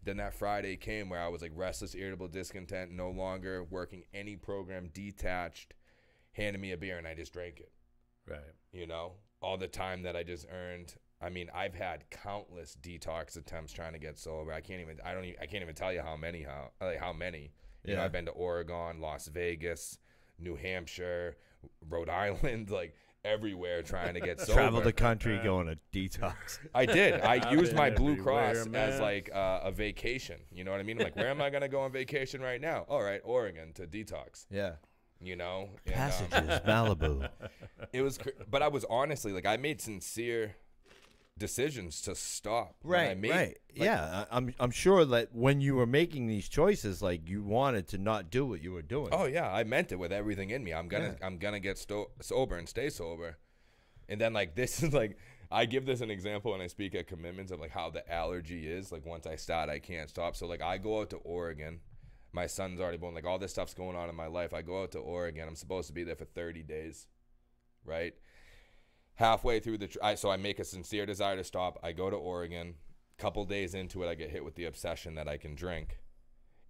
Then that Friday came where I was like restless, irritable, discontent, no longer working any program, detached, handed me a beer and I just drank it. Right. You know, all the time that I just earned. I mean, I've had countless detox attempts trying to get sober. I can't even tell you how many. You know, I've been to Oregon, Las Vegas, New Hampshire, Rhode Island, like everywhere trying to get sober. Travel the country going to detox. I did. I used my Blue Cross man. as like a vacation. You know what I mean? I'm like, where am I going to go on vacation right now? All right, Oregon to detox. Yeah. You know? Passages, Malibu. It was, but I was honestly, like, I made sincere decisions to stop. Right. Yeah, I'm sure that when you were making these choices, like you wanted to not do what you were doing. Oh yeah, I meant it with everything in me. I'm gonna get sober and stay sober. And then like this is like I give this an example when I speak at commitments of like how the allergy is. Like once I start, I can't stop. So like I go out to Oregon. My son's already born. Like all this stuff's going on in my life. I go out to Oregon. I'm supposed to be there for 30 days, right? Halfway through so I make a sincere desire to stop. I go to Oregon. Couple days into it, I get hit with the obsession that I can drink.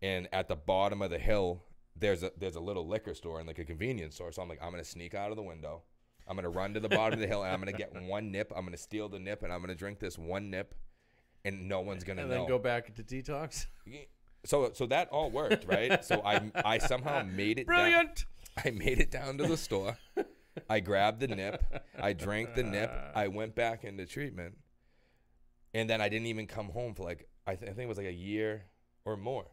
And at the bottom of the hill, there's a little liquor store and like a convenience store. So I'm like, I'm gonna sneak out of the window. I'm gonna run to the bottom of the hill and I'm gonna get one nip. I'm gonna steal the nip and I'm gonna drink this one nip, and no one's gonna know. And then go back into detox. So that all worked, right? So I somehow made it. Brilliant. I made it down to the store. I grabbed the nip. I drank the nip. I went back into treatment. And then I didn't even come home for like, I think it was like a year or more.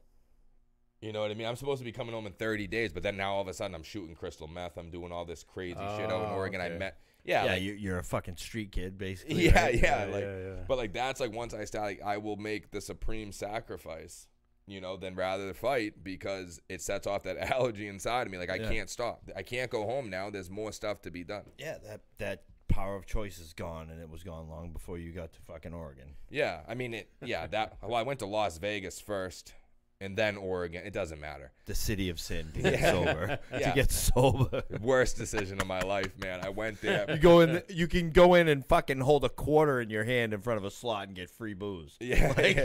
You know what I mean? I'm supposed to be coming home in 30 days, but then now all of a sudden I'm shooting crystal meth. I'm doing all this crazy shit out in Oregon. Okay. I met, like, you're a fucking street kid, basically. Yeah, right? yeah. But like that's like once I start, like, I will make the supreme sacrifice, you know, than rather fight because it sets off that allergy inside of me. Like I can't stop. I can't go home now. There's more stuff to be done. Yeah, that power of choice is gone, and it was gone long before you got to fucking Oregon. Yeah, I mean it. Yeah, well, I went to Las Vegas first. And then Oregon. It doesn't matter. The city of sin to get sober. To get sober. Worst decision of my life, man. I went there. You can go in and fucking hold a quarter in your hand in front of a slot and get free booze. Yeah. Like,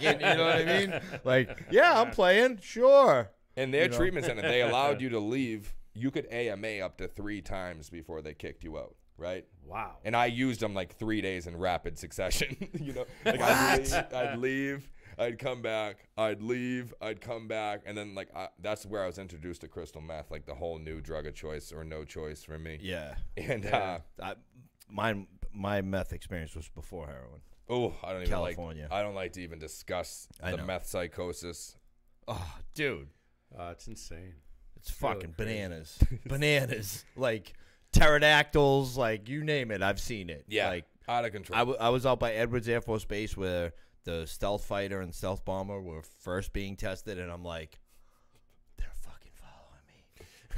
you know what I mean? Like, yeah, I'm playing. Sure. In their treatment center, they allowed you to leave. You could AMA up to 3 times before they kicked you out. Right? Wow. And I used them like 3 days in rapid succession. You know, like I'd leave. I'd come back, I'd leave, I'd come back, and then like that's where I was introduced to crystal meth, like the whole new drug of choice or no choice for me. Yeah. And my meth experience was before heroin. Oh, I don't even California. I don't like to even discuss the meth psychosis. Oh, dude, it's insane. It's fucking really bananas, bananas, like pterodactyls, like you name it, I've seen it. Yeah, like out of control. I was out by Edwards Air Force Base where the stealth fighter and stealth bomber were first being tested, and I'm like, they're fucking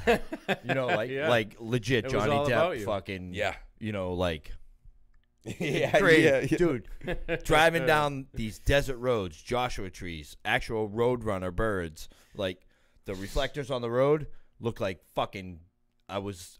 following me. You know, like legit it Johnny Depp fucking, you know, like, crazy. Dude, driving down these desert roads, Joshua trees, actual roadrunner birds, like the reflectors on the road look like fucking, I was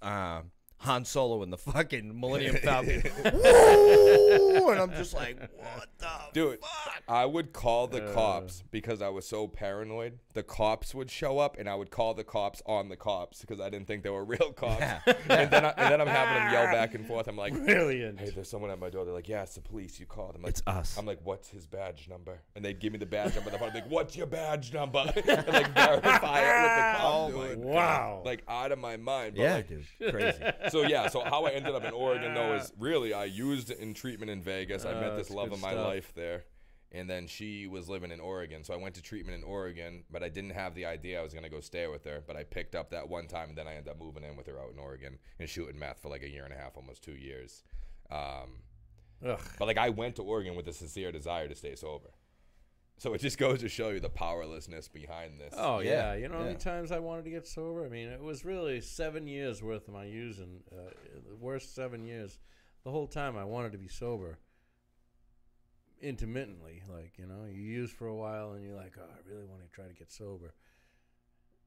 Han Solo in the fucking Millennium Falcon. Woo! And I'm just like, what the fuck? I would call the cops because I was so paranoid. The cops would show up, and I would call the cops on the cops because I didn't think they were real cops. Yeah. and then I'm having them yell back and forth. I'm like, brilliant. Hey, there's someone at my door. They're like, yeah, it's the police. You called. I'm like, it's us. I'm like, what's his badge number? And they'd give me the badge number. I'm like, what's your badge number? And like verify it with the cop. Oh, wow. Like out of my mind. But yeah, like, dude. Crazy. So how I ended up in Oregon, though, is really I used it in treatment in Vegas. I met this love of my life there. And then she was living in Oregon. So I went to treatment in Oregon, but I didn't have the idea I was going to go stay with her. But I picked up that one time, and then I ended up moving in with her out in Oregon and shooting meth for like 1.5 years, almost 2 years. But like I went to Oregon with a sincere desire to stay sober. So it just goes to show you the powerlessness behind this. Oh, yeah. You know how many times I wanted to get sober? I mean, it was really 7 years worth of my using, the worst 7 years. The whole time I wanted to be sober. Intermittently, like, you know, you use for a while and you're like, oh, I really want to try to get sober,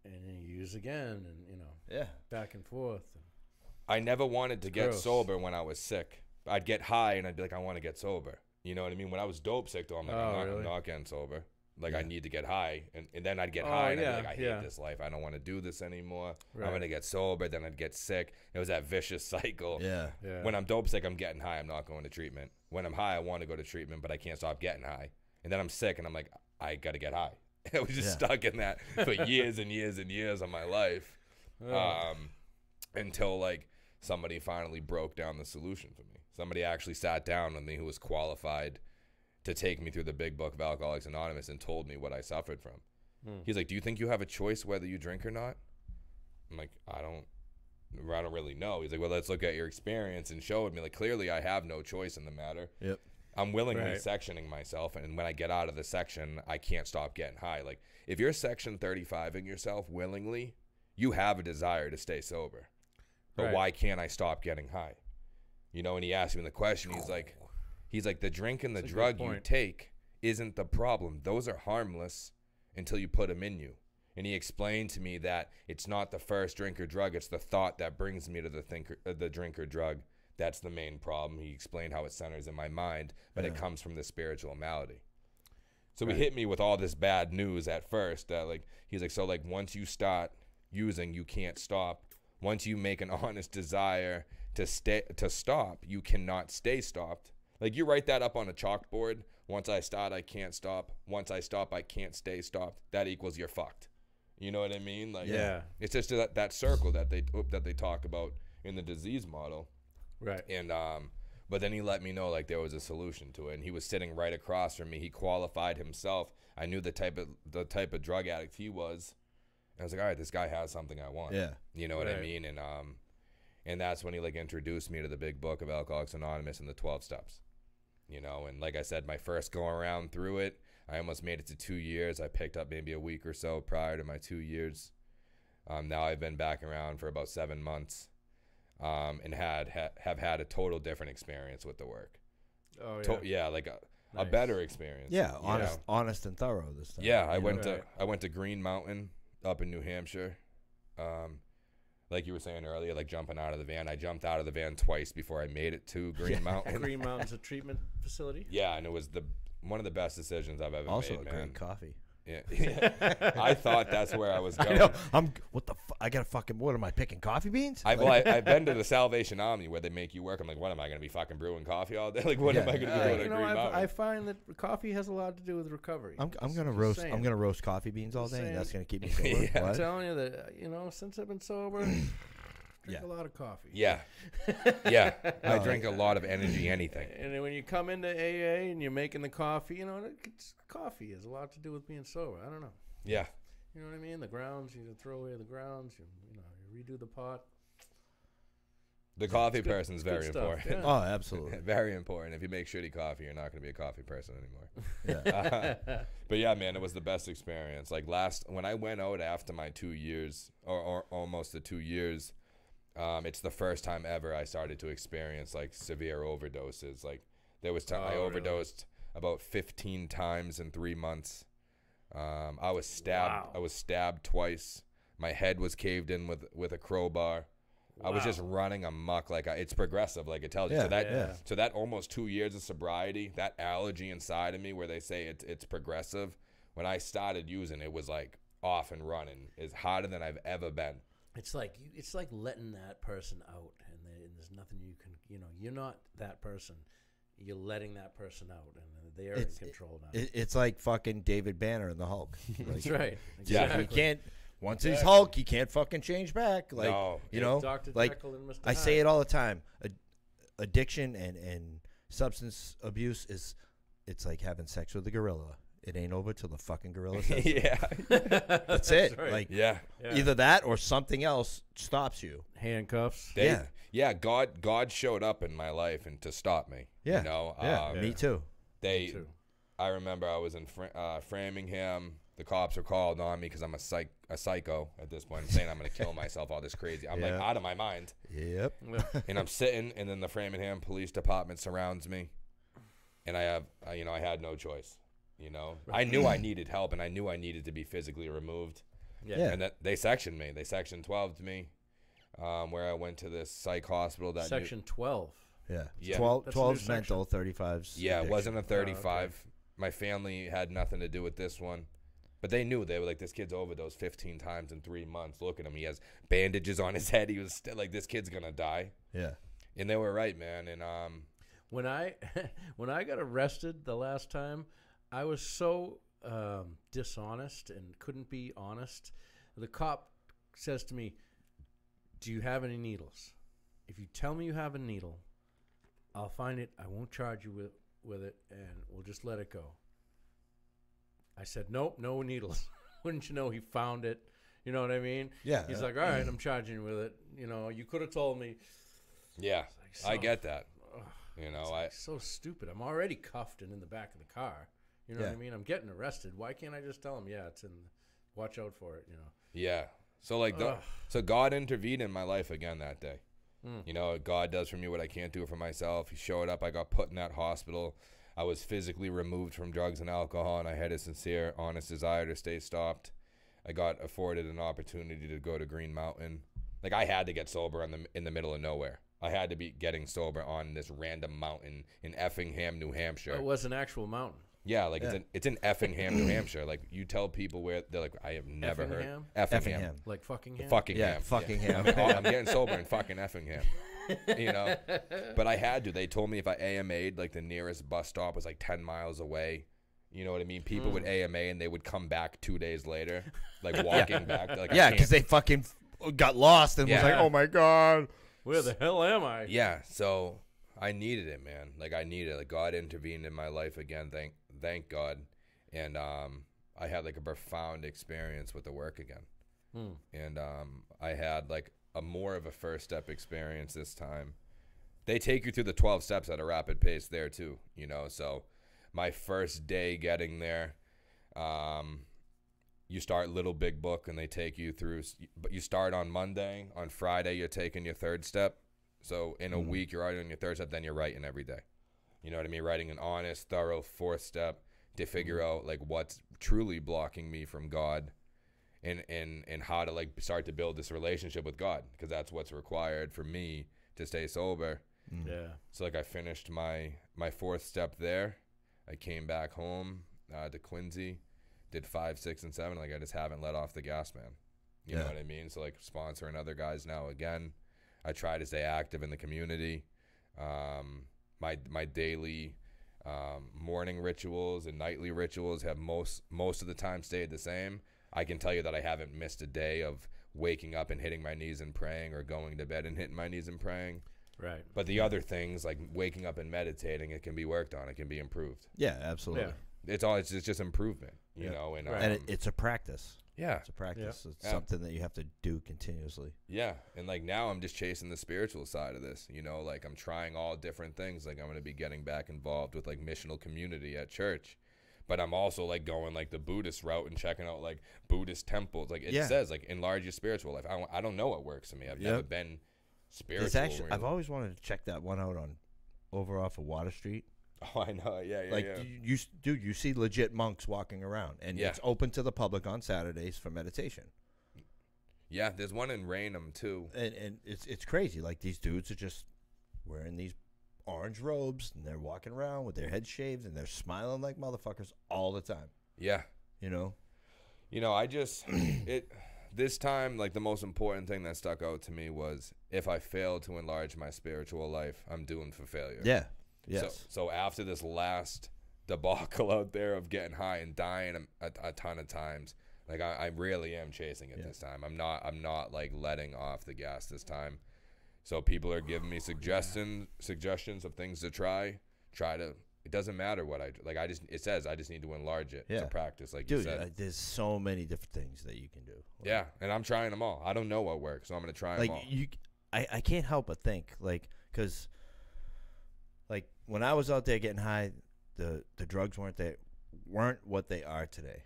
and then you use again, and you know, back and forth. I never wanted to get sober when I was sick. I'd get high and I'd be like, I want to get sober. You know what I mean? When I was dope sick, though, I'm like, I'm not getting sober. Like, I need to get high, and then I'd get high, and I'd be like, I hate this life. I don't want to do this anymore. I'm gonna get sober. Then I'd get sick. It was that vicious cycle. Yeah. When I'm dope sick, I'm getting high. I'm not going to treatment. When I'm high, I want to go to treatment, but I can't stop getting high. And then I'm sick, and I'm like, I gotta get high. I was just stuck in that for years and years and years of my life, until like somebody finally broke down the solution for me. Somebody actually sat down with me who was qualified to take me through the big book of Alcoholics Anonymous and told me what I suffered from. He's like, do you think you have a choice whether you drink or not? I'm like, I don't really know. He's like, well, let's look at your experience, and showed me, like, clearly I have no choice in the matter. Yep. I'm willingly sectioning myself, and when I get out of the section, I can't stop getting high. Like, if you're section 35ing yourself willingly, you have a desire to stay sober. But why can't I stop getting high? You know, and he asked me the question, he's like, the drink and the drug you take isn't the problem. Those are harmless until you put them in you. And he explained to me that it's not the first drink or drug, it's the thought that brings me to the drink or drug. That's the main problem. He explained how it centers in my mind, but it comes from the spiritual malady. So he hit me with all this bad news at first. That like he's like, so like once you start using, you can't stop. Once you make an honest desire to stop, you cannot stay stopped. Like you write that up on a chalkboard. Once I start, I can't stop. Once I stop, I can't stay stopped. That equals you're fucked. You know what I mean? Like, it's just that circle that they talk about in the disease model. Right. And but then he let me know like there was a solution to it, and he was sitting right across from me. He qualified himself. I knew the type of drug addict he was. And I was like, all right, this guy has something I want. Yeah. You know what I mean? And that's when he like introduced me to the big book of Alcoholics Anonymous and the 12 steps. You know, and like I said, my first go around through it, I almost made it to 2 years. I picked up maybe a week or so prior to my 2 years. Now I've been back around for about 7 months, and have had a total different experience with the work. Oh yeah, Like a better experience. Yeah, honest and thorough this time. Yeah, I went to Green Mountain up in New Hampshire. Like you were saying earlier, like jumping out of the van. I jumped out of the van twice before I made it to Green Mountain. Green Mountain's a treatment facility. Yeah, and it was one of the best decisions I've ever Also made. a man. great coffee. Yeah. I thought that's where I was going. I know. What the? I gotta fucking. What am I picking? Coffee beans? I've been to the Salvation Army where they make you work. I'm like, what am I gonna be fucking brewing coffee all day? Like, what am I gonna be doing at Green Mountain? I find that coffee has a lot to do with recovery. I'm gonna roast. I'm gonna roast coffee beans all day. And that's gonna keep me sober. Yeah. I'm telling you that since I've been sober, drink a lot of coffee. Yeah. I drink a lot of energy, anything. And then when you come into AA and you're making the coffee, coffee has a lot to do with being sober. I don't know. Yeah. You know what I mean? The grounds, you throw away the grounds, you redo the pot. The coffee person's very important. Yeah. Oh, absolutely. Very important. If you make shitty coffee, you're not going to be a coffee person anymore. Yeah. But yeah, man, it was the best experience. Like when I went out after my 2 years, or almost the 2 years, it's the first time ever I started to experience like severe overdoses. Like there was I overdosed about 15 times in 3 months. I was stabbed. Wow. I was stabbed twice. My head was caved in with a crowbar. Wow. I was just running amok. Like it's progressive, like it tells you. So that almost 2 years of sobriety, that allergy inside of me, where they say it's progressive. When I started using it, was like off and running. It's harder than I've ever been. It's like letting that person out, and there's nothing you can. You're not that person. You're letting that person out, and they're in control now. It's like fucking David Banner in the Hulk. Like, That's right. Yeah, Exactly. he can't. Once he's Hulk, he can't fucking change back. Like Dr. like Jekyll and Mr. I say it all the time. Addiction and substance abuse it's like having sex with a gorilla. It ain't over till the fucking gorilla says Yeah. That's it. Right. Like Yeah. either that or something else stops you. Handcuffs. God showed up in my life and to stop me. Yeah. Me too. Me too. I remember I was in Framingham. The cops were called on me because I'm a psycho at this point. I'm saying I'm going to kill myself, all this crazy. I'm like out of my mind. Yep. And I'm sitting, and then the Framingham Police Department surrounds me. And I had no choice. I knew I needed help, and I knew I needed to be physically removed. Yeah. And they sectioned me. They section 12'd me, where I went to this psych hospital. Section 12. Yeah. 12's That's mental, 35's Yeah, it wasn't a addiction. 35. Okay. My family had nothing to do with this one. But they knew. They were like, this kid's overdosed 15 times in 3 months. Look at him. He has bandages on his head. He was like, this kid's going to die. Yeah. And they were right, man. And When I got arrested the last time, I was so dishonest and couldn't be honest. The cop says to me, "Do you have any needles? If you tell me you have a needle, I'll find it. I won't charge you with it, and we'll just let it go." I said, "Nope, no needles." Wouldn't you know, he found it. You know what I mean? Yeah. He's like, "All right, I'm charging you with it. You could have told me." yeah, I get that. Ugh, so stupid. I'm already cuffed and in the back of the car. You know what I mean? I'm getting arrested. Why can't I just tell him, it's in, watch out for it, Yeah. So so God intervened in my life again that day. God does for me what I can't do for myself. He showed up. I got put in that hospital. I was physically removed from drugs and alcohol, and I had a sincere, honest desire to stay stopped. I got afforded an opportunity to go to Green Mountain. Like, I had to get sober in the middle of nowhere. I had to be getting sober on this random mountain in Effingham, New Hampshire. It was an actual mountain. Yeah, it's in Effingham, New Hampshire. Like, you tell people where, they're like, I have never heard. Effingham. Like fucking ham? Fuckingham. Fuckingham. I'm getting sober in fucking Effingham. But I had to. They told me if I AMA'd, like the nearest bus stop was like 10 miles away. You know what I mean? People would AMA and they would come back 2 days later, like walking back. Like, because they fucking got lost and was like, oh my God. Where the hell am I? Yeah, so I needed it, man. Like, I needed it. Like, God intervened in my life again. Thank God. and I had like a profound experience with the work again. And I had like a more of a first step experience this time. They take you through the 12 steps at a rapid pace there too, you know. So my first day getting there, you start Little Big Book, and they take you through, but you start on Monday. On Friday, you're taking your third step. So in a week, you're already on your third step, then you're writing every day. You know what I mean? Writing an honest, thorough fourth step to figure out like what's truly blocking me from God, and how to like start to build this relationship with God, because that's what's required for me to stay sober. Yeah. So like I finished my fourth step there. I came back home to Quincy, did 5, 6, and 7. Like I just haven't let off the gas, man. You know what I mean? So like sponsoring other guys now again. I try to stay active in the community. My daily morning rituals and nightly rituals have most of the time stayed the same. I can tell you that I haven't missed a day of waking up and hitting my knees and praying, or going to bed and hitting my knees and praying. Right. But the other things, like waking up and meditating, it can be worked on. It can be improved. Yeah, absolutely. Yeah. It's just improvement, you know. And, and it's a practice. Yeah. It's a practice. It's Yeah. something that you have to do continuously. Yeah. And like now I'm just chasing the spiritual side of this, you know, like I'm trying all different things. Like I'm going to be getting back involved with like missional community at church. But I'm also like going like the Buddhist route and checking out like Buddhist temples. Like it says like enlarge your spiritual life. I don't know what works for me. I've never been spiritual. It's actually, I've always wanted to check that one out on over off of Water Street. Oh, I know. Yeah. Like you see legit monks walking around, and it's open to the public on Saturdays for meditation. Yeah, there's one in Raynham too. And it's crazy. Like these dudes are just wearing these orange robes, and they're walking around with their heads shaved, and they're smiling like motherfuckers all the time. Yeah. You know, I just this time, like the most important thing that stuck out to me was, if I fail to enlarge my spiritual life, I'm doomed for failure. Yeah. Yes. So after this last debacle out there of getting high and dying a ton of times, like I really am chasing it this time. I'm not like letting off the gas this time. So people are giving me suggestions of things to try to. It doesn't matter what I do. Like it says I just need to enlarge it. It's a practice, like you said. There's so many different things that you can do. Like, yeah, and I'm trying them all. I don't know what works, so I'm gonna try them all. I can't help but think, like, because like when I was out there getting high, the drugs weren't what they are today.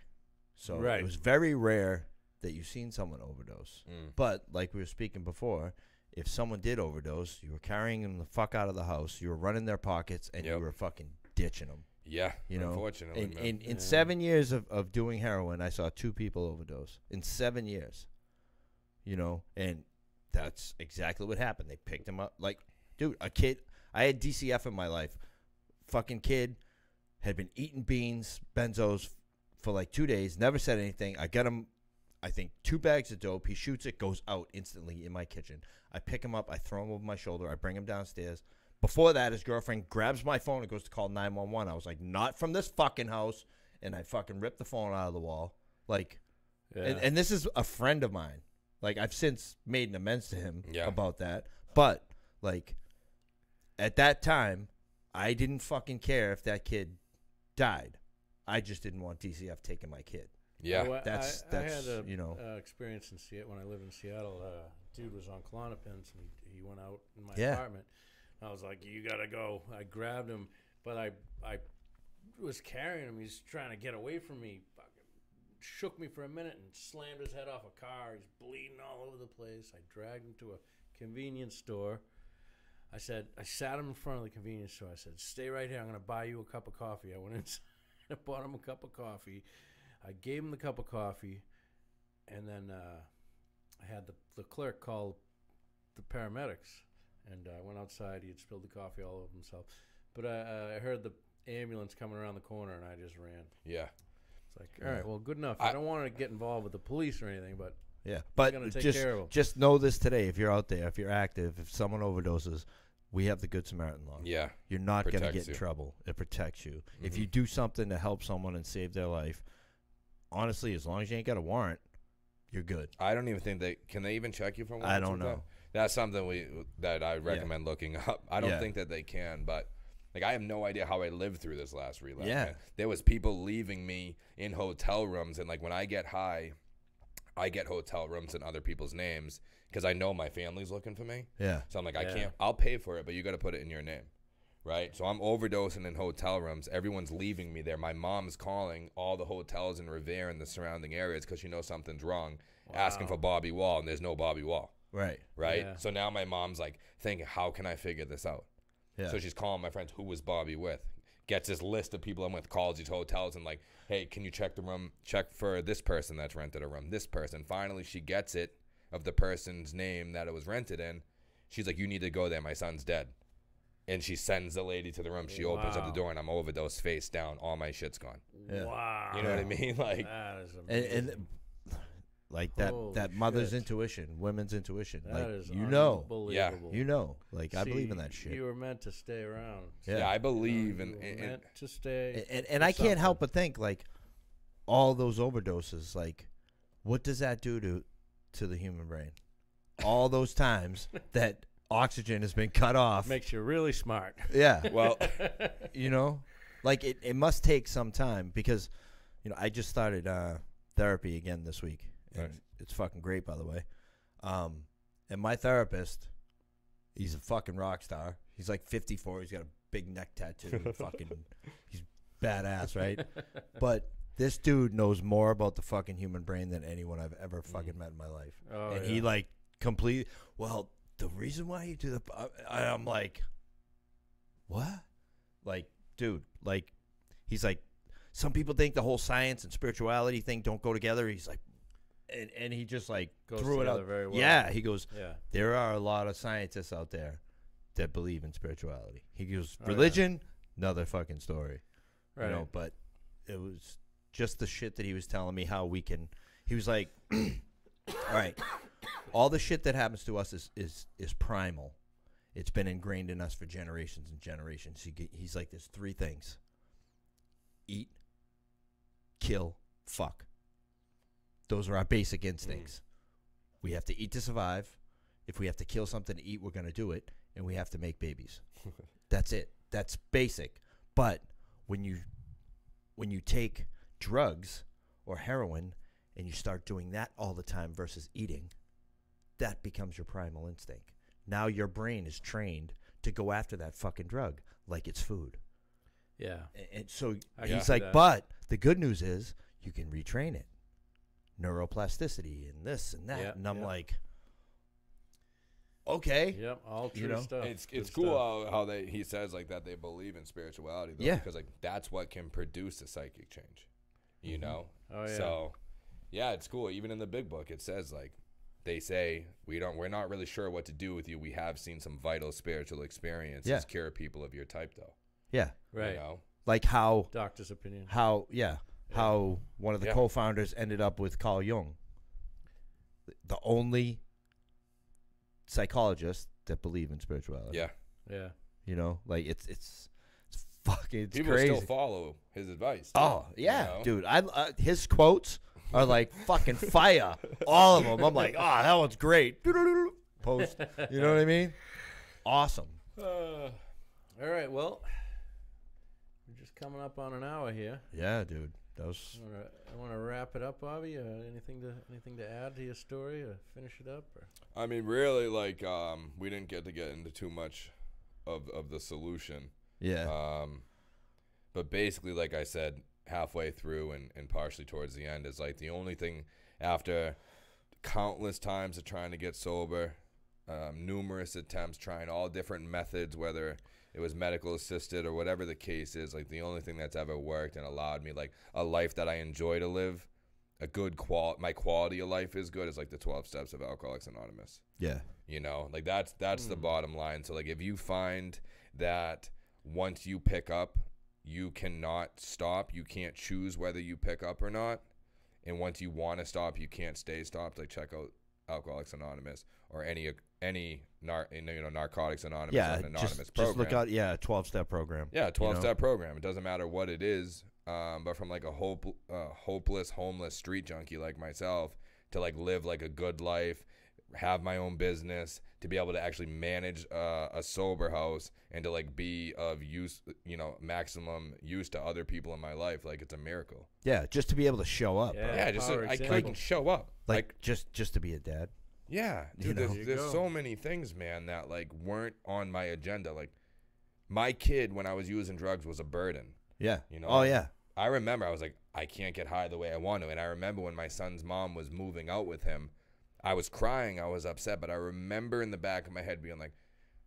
So it was very rare that you've seen someone overdose. But like we were speaking before, if someone did overdose, you were carrying them the fuck out of the house, you were running their pockets, and you were fucking ditching them. Yeah, you know. Unfortunately, in 7 years of doing heroin, I saw 2 people overdose in 7 years. You know, and that's exactly what happened. They picked him up. Like, dude, a kid. I had DCF in my life. Fucking kid had been eating beans, benzos for like 2 days. Never said anything. I got him, I think, 2 bags of dope. He shoots it, goes out instantly in my kitchen. I pick him up. I throw him over my shoulder. I bring him downstairs. Before that, his girlfriend grabs my phone and goes to call 911. I was like, not from this fucking house. And I fucking ripped the phone out of the wall. Like, and this is a friend of mine. Like, I've since made an amends to him about that. But, like, at that time, I didn't fucking care if that kid died. I just didn't want DCF taking my kid. Yeah. Well, that's I had a you know, experience in Seattle when I lived in Seattle. Dude was on Klonopins, and he went out in my apartment. I was like, "You gotta go." I grabbed him, but I was carrying him. He's trying to get away from me. Fucking shook me for a minute and slammed his head off a car. He's bleeding all over the place. I dragged him to a convenience store. I sat him in front of the convenience store. I said, "Stay right here. I'm gonna buy you a cup of coffee." I went inside. I bought him a cup of coffee. I gave him the cup of coffee, and then I had the clerk call the paramedics. And I went outside. He had spilled the coffee all over himself. But I heard the ambulance coming around the corner, and I just ran. Yeah. It's like, all right, well, good enough. I don't want to get involved with the police or anything, but but I'm going to take care of them. Just know this today. If you're out there, if you're active, if someone overdoses, we have the Good Samaritan law. Yeah. You're not going to get in trouble. It protects you. Mm-hmm. If you do something to help someone and save their life, honestly, as long as you ain't got a warrant, you're good. I don't even think can they even check you for warrants? I don't know. That's something that I recommend looking up. I don't think that they can, but Like, I have no idea how I lived through this last relapse. Yeah. Man. There was people leaving me in hotel rooms, and like when I get high, I get hotel rooms in other people's names because I know my family's looking for me. Yeah. So I'm like, I can't. I'll pay for it, but you got to put it in your name. Right, so I'm overdosing in hotel rooms. Everyone's leaving me there. My mom's calling all the hotels in Revere and the surrounding areas because she knows something's wrong, asking for Bobby Wall, and there's no Bobby Wall. Right. Yeah. So now my mom's like thinking, how can I figure this out? Yeah. So she's calling my friends, who was Bobby with? Gets this list of people I'm with, calls these hotels, and like, hey, can you check the room? Check for this person that's rented a room. This person. Finally, she gets it of the person's name that it was rented in. She's like, you need to go there. My son's dead. And she sends the lady to the room. She opens up the door, and I'm overdosed, face down. All my shit's gone. Yeah. Wow. You know what I mean? Like, that is amazing. And like that mother's intuition, women's intuition. That like, is you know. Yeah. You know. Like, I believe in that shit. You were meant to stay around. Yeah, I believe in meant to stay. And I can't help but think, like, all those overdoses, like, what does that do to the human brain? All those times that oxygen has been cut off. Makes you really smart. Yeah. Well, you know, like it must take some time because, you know, I just started therapy again this week. And Nice. It's fucking great, by the way. And my therapist, he's a fucking rock star. He's like 54. He's got a big neck tattoo. He's badass, right? But this dude knows more about the fucking human brain than anyone I've ever fucking met in my life. Oh, and he like the reason why you do I'm like, what? Like, dude, like, he's like, some people think the whole science and spirituality thing don't go together. He's like, and he just like Goes threw it out very well. Yeah, he goes, Yeah. there are a lot of scientists out there that believe in spirituality. He goes, Oh, religion, another fucking story. Right. You know, but it was just the shit that he was telling me how we can. He was like, all right, all the shit that happens to us is primal. It's been ingrained in us for generations and generations. He's like, there's three things: eat, kill, fuck. Those are our basic instincts. We have to eat to survive. If we have to kill something to eat, we're going to do it. And we have to make babies. That's it. That's basic. But when you take drugs or heroin and you start doing that all the time versus eating, that becomes your primal instinct. Now your brain is trained to go after that fucking drug like it's food. Yeah. And so I he's see like, that. but the good news is you can retrain it. Neuroplasticity and this and that. Yeah, And I'm yeah. like, okay. Yep. All true You know? stuff. it's Good cool stuff. how he says like that they believe in spirituality though, Yeah. because like that's what can produce a psychic change, you know. Oh, yeah. So yeah, it's cool. Even in the big book it says like they say we're not really sure what to do with you. We have seen some vital spiritual experiences Yeah. cure people of your type though. Yeah. Right. You know? Like how Doctor's opinion. how one of the Yeah. co-founders ended up with Carl Jung, the only psychologist that believe in spirituality. Yeah. Yeah. You know, like it's fucking it's People crazy. still follow his advice. too, Oh yeah, you know? dude. His quotes are like fucking fire. All of them. I'm like, oh, that one's great. Post. You know what I mean? Awesome. All right. Well, we're just coming up on an hour here. Yeah, dude. That was. I want to wrap it up, Bobby. Anything to add to your story or finish it up? Or? I mean, really, like, we didn't get into too much of the solution. Yeah. But basically, like I said, halfway through and partially towards the end is like the only thing after countless times of trying to get sober, numerous attempts, trying all different methods, whether it was medical assisted or whatever the case is, like the only thing that's ever worked and allowed me like a life that I enjoy to live, a good my quality of life is good, is like the 12 steps of Alcoholics Anonymous. Yeah. You know, like that's the bottom line. So like if you find that once you pick up, you cannot stop, you can't choose whether you pick up or not, and once you want to stop, you can't stay stopped, like check out Alcoholics Anonymous or any Narcotics Anonymous or an anonymous program. Just look out, 12-step program. Yeah, 12-step program. It doesn't matter what it is, but from like a hopeless, homeless street junkie like myself to like live like a good life, have my own business, to be able to actually manage a sober house, and to like be of use, maximum use to other people in my life. Like, it's a miracle. Yeah, just to be able to show up. Yeah, just I couldn't show up. Like just to be a dad. Yeah, dude, there's so many things, man, that like weren't on my agenda. Like, my kid, when I was using drugs, was a burden. Yeah. Oh yeah. I remember I was like, I can't get high the way I want to. And I remember when my son's mom was moving out with him, I was crying, I was upset, but I remember in the back of my head being like,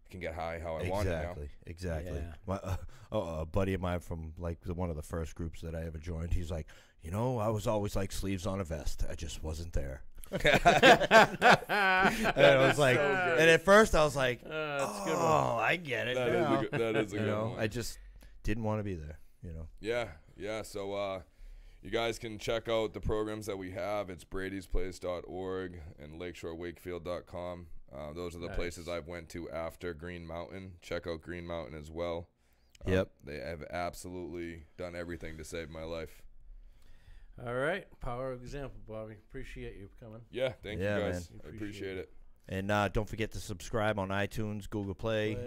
I can get high how I want to. Exactly. Yeah. A buddy of mine from like one of the first groups that I ever joined, he's like, I was always like sleeves on a vest. I just wasn't there. And I was like, and at first I was like, I get it. That is a good one. I just didn't want to be there. Yeah. So you guys can check out the programs that we have. It's bradysplace.org and lakeshorewakefield.com. Those are the places I've went to after Green Mountain. Check out Green Mountain as well. Yep. They have absolutely done everything to save my life. All right. Power of example, Bobby. Appreciate you coming. Yeah, thank you guys. Man. I appreciate it. And don't forget to subscribe on iTunes, Google Play.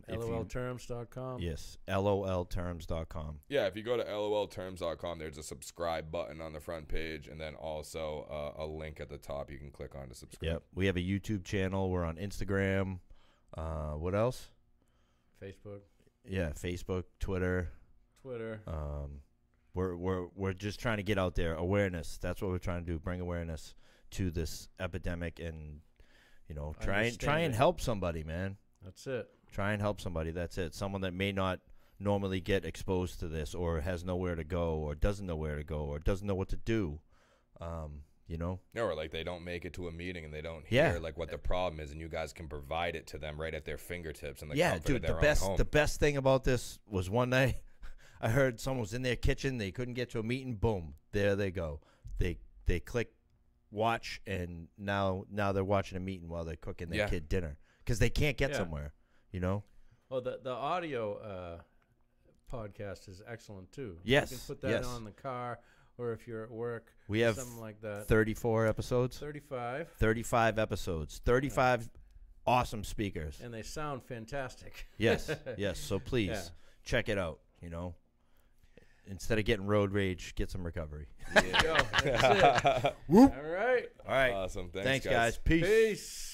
LOLTerms.com. Yes, LOLTerms.com. Yeah, if you go to LOLTerms.com, there's a subscribe button on the front page, and then also a link at the top you can click on to subscribe. Yep. We have a YouTube channel. We're on Instagram. What else? Facebook. Yeah, Facebook, Twitter. We're just trying to get out there. Awareness. That's what we're trying to do. Bring awareness to this epidemic and try and help somebody, man. That's it. Try and help somebody. That's it. Someone that may not normally get exposed to this, or has nowhere to go, or doesn't know where to go, or doesn't know what to do. Or like they don't make it to a meeting and they don't hear like what the problem is, and you guys can provide it to them right at their fingertips and the comfort of their own home. The best thing about this was one night I heard someone was in their kitchen. They couldn't get to a meeting. Boom, there they go. They click watch, and now they're watching a meeting while they're cooking their kid dinner because they can't get somewhere. Well, the audio podcast is excellent too. Yes, you can put that on in the car, or if you're at work. We have something like that. 34 episodes. 35 episodes. 35 awesome speakers, and they sound fantastic. Yes. So please check it out. Instead of getting road rage, get some recovery. There you go. That's it. Whoop. All right. Awesome. Thanks, guys. Peace.